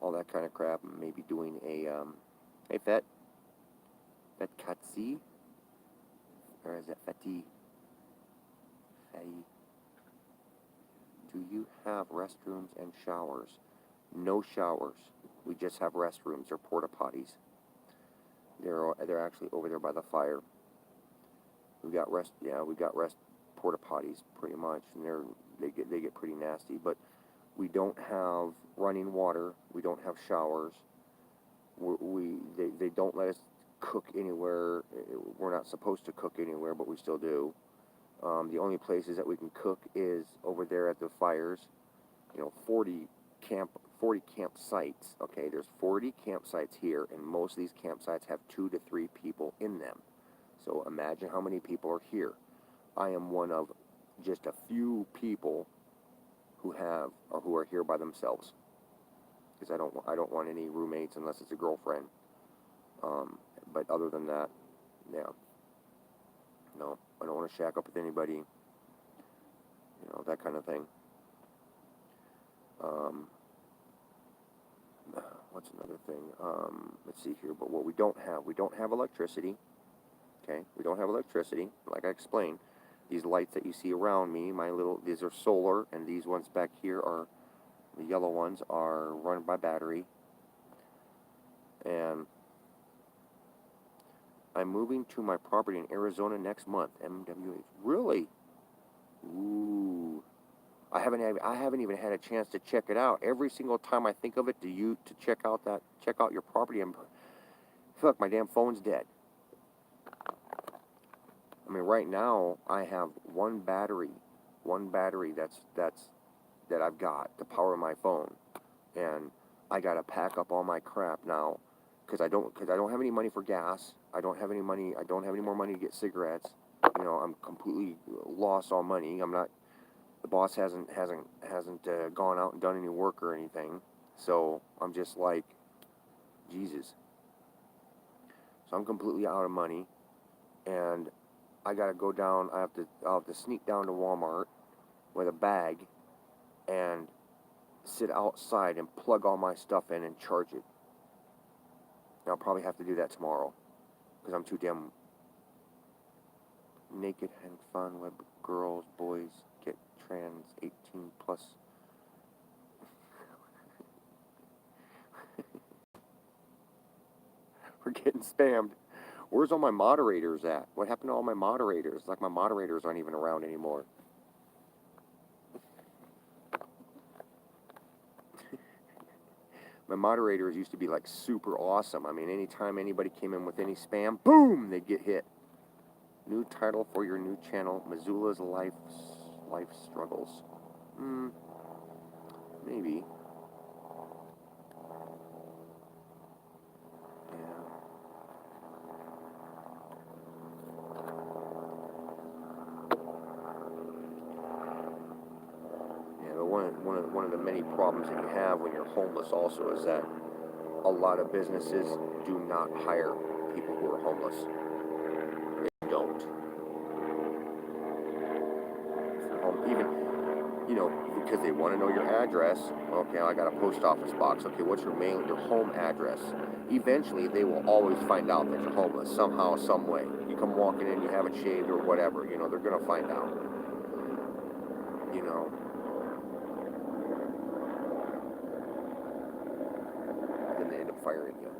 all that kind of crap, and maybe doing a hey Fet Katsi, or is it Feti? Do you have restrooms and showers? No showers. We just have restrooms or porta potties. They're actually over there by the fire. We got rest porta potties pretty much, and they get pretty nasty. But we don't have running water. We don't have showers. They don't let us cook anywhere. We're not supposed to cook anywhere, but we still do. The only places that we can cook is over there at the fires. 40 campsites. Okay, there's 40 campsites here, and most of these campsites have 2 to 3 people in them. So imagine how many people are here. I am one of just a few people who are here by themselves, because I don't want any roommates unless it's a girlfriend. But other than that, yeah, no, I don't want to shack up with anybody. That kind of thing. What's another thing? Let's see here. But what we don't have electricity. Okay, we don't have electricity, like I explained. these lights that you see around me, these are solar, and these ones back here are, the yellow ones are run by battery. And I'm moving to my property in Arizona next month. MWH. Really? Ooh. I haven't even had a chance to check it out. Every single time I think of it, to check out your property, I feel like my damn phone's dead. I mean, right now I have one battery that I've got to power my phone, and I gotta pack up all my crap now, because I don't have any money for gas. I don't have any more money to get cigarettes. You know, I'm completely lost on money. The boss hasn't gone out and done any work or anything, so I'm just like, Jesus. So I'm completely out of money, and I gotta go down. I'll have to sneak down to Walmart with a bag and sit outside and plug all my stuff in and charge it. And I'll probably have to do that tomorrow, because I'm too damn naked and fun with girls, boys, get trans, 18 plus. We're getting spammed. Where's all my moderators at? What happened to all my moderators? Like, my moderators aren't even around anymore. My moderators used to be like super awesome. I mean, anytime anybody came in with any spam, boom, they'd get hit. New title for your new channel, Missoula's life struggles. Maybe. Yeah. Yeah, but one of the many problems that you have when you're homeless also is that a lot of businesses do not hire people who are homeless. They don't. If you're home, even, because they want to know your address. Okay, I got a post office box. Okay, what's your home address? Eventually, they will always find out that you're homeless somehow, some way. You come walking in, you haven't shaved or whatever. They're gonna find out. Then they end up firing you.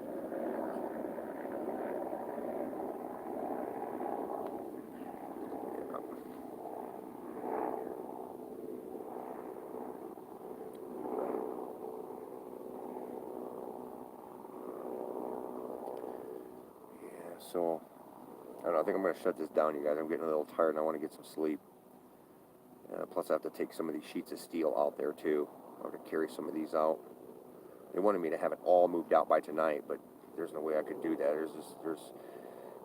So, I don't know, I think I'm going to shut this down, you guys. I'm getting a little tired and I want to get some sleep. Plus, I have to take some of these sheets of steel out there, too. I have to carry some of these out. They wanted me to have it all moved out by tonight, but there's no way I could do that.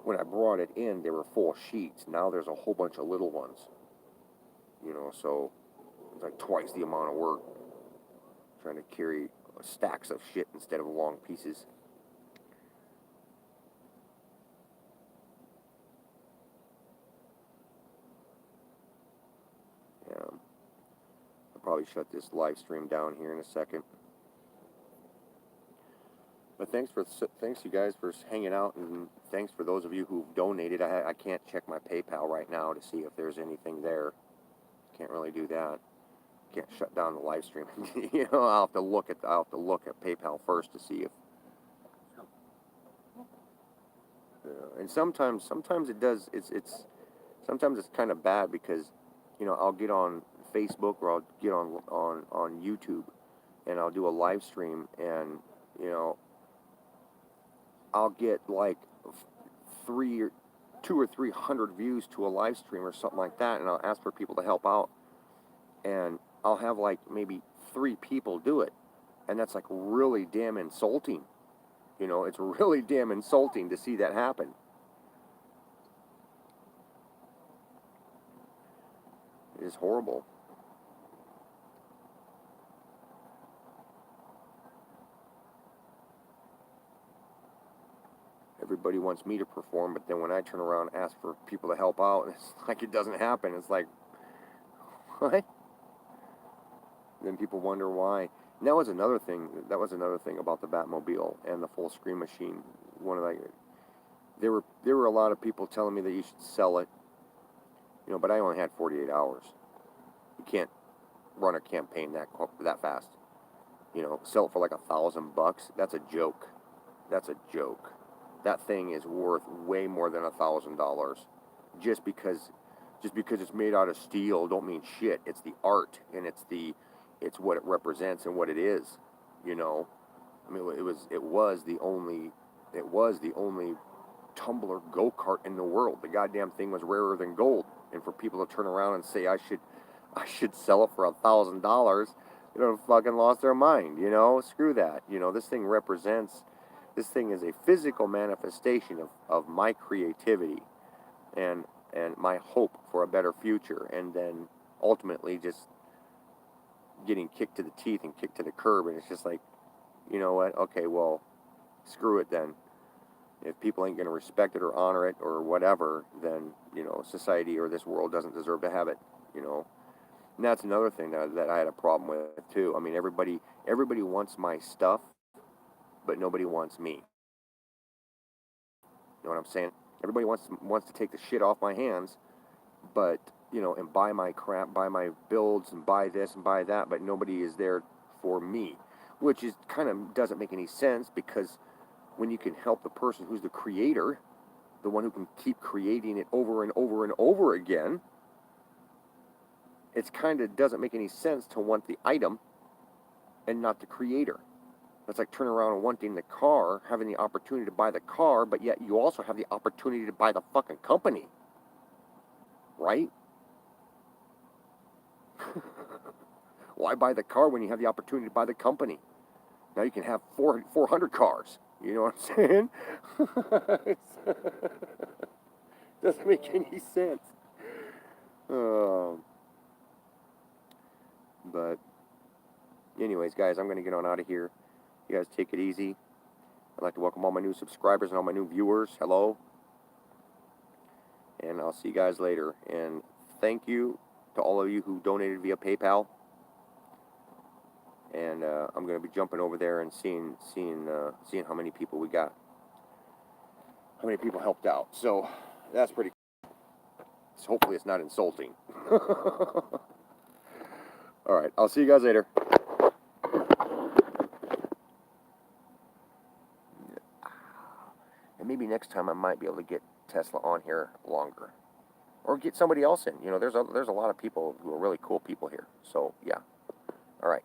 When I brought it in, there were full sheets. Now there's a whole bunch of little ones. So it's like twice the amount of work trying to carry stacks of shit instead of long pieces. I'll probably shut this live stream down here in a second. But thanks you guys for hanging out, and thanks for those of you who've donated. I can't check my PayPal right now to see if there's anything there. Can't really do that. Can't shut down the live stream. I'll have to look at PayPal first to see if. And sometimes it does. Sometimes it's kind of bad because, I'll get on Facebook or I'll get on YouTube, and I'll do a live stream, and I'll get like 200 or 300 views to a live stream or something like that, and I'll ask for people to help out, and I'll have like maybe 3 people do it, and that's like really damn insulting. It's really damn insulting to see that happen. It is horrible. Everybody wants me to perform, but then when I turn around and ask for people to help out, it's like it doesn't happen. It's like, what? Then people wonder why. And that was another thing about the Batmobile and the full screen machine. There were a lot of people telling me that you should sell it. You know, but I only had 48 hours. You can't run a campaign that fast. You know, sell it for like $1,000. That's a joke. That's a joke. That thing is worth way more than $1,000. Just because it's made out of steel don't mean shit. It's the art, and it's what it represents and what it is. You know, I mean, it was the only tumbler go-kart in the world. The goddamn thing was rarer than gold, and for people to turn around and say I should sell it for $1,000, they don't fucking lost their mind. You know, screw that. You know, this thing is a physical manifestation of my creativity and my hope for a better future, and then ultimately just getting kicked to the teeth and kicked to the curb. And it's just like, you know what, okay, well, screw it then. If people ain't going to respect it or honor it or whatever, then, you know, society or this world doesn't deserve to have it, you know. And that's another thing that I had a problem with too. I mean, everybody wants my stuff, but nobody wants me. You know what I'm saying? Everybody wants to take the shit off my hands, but, you know, and buy my crap, buy my builds, and buy this and buy that, but nobody is there for me, which is kind of doesn't make any sense, because when you can help the person who's the creator, the one who can keep creating it over and over and over again, it's kind of doesn't make any sense to want the item and not the creator. It's like turning around and wanting the car, having the opportunity to buy the car, but yet you also have the opportunity to buy the fucking company. Right? Why buy the car when you have the opportunity to buy the company? Now you can have 400 cars. You know what I'm saying? Doesn't make any sense. But anyways, guys, I'm going to get on out of here. You guys take it easy. I'd like to welcome all my new subscribers and all my new viewers. Hello. And I'll see you guys later. And thank you to all of you who donated via PayPal. And I'm going to be jumping over there and seeing how many people we got. How many people helped out. So that's pretty cool. So hopefully it's not insulting. All right. I'll see you guys later. And maybe next time I might be able to get Tesla on here longer. Or get somebody else in. You know, there's a lot of people who are really cool people here. So, yeah. All right.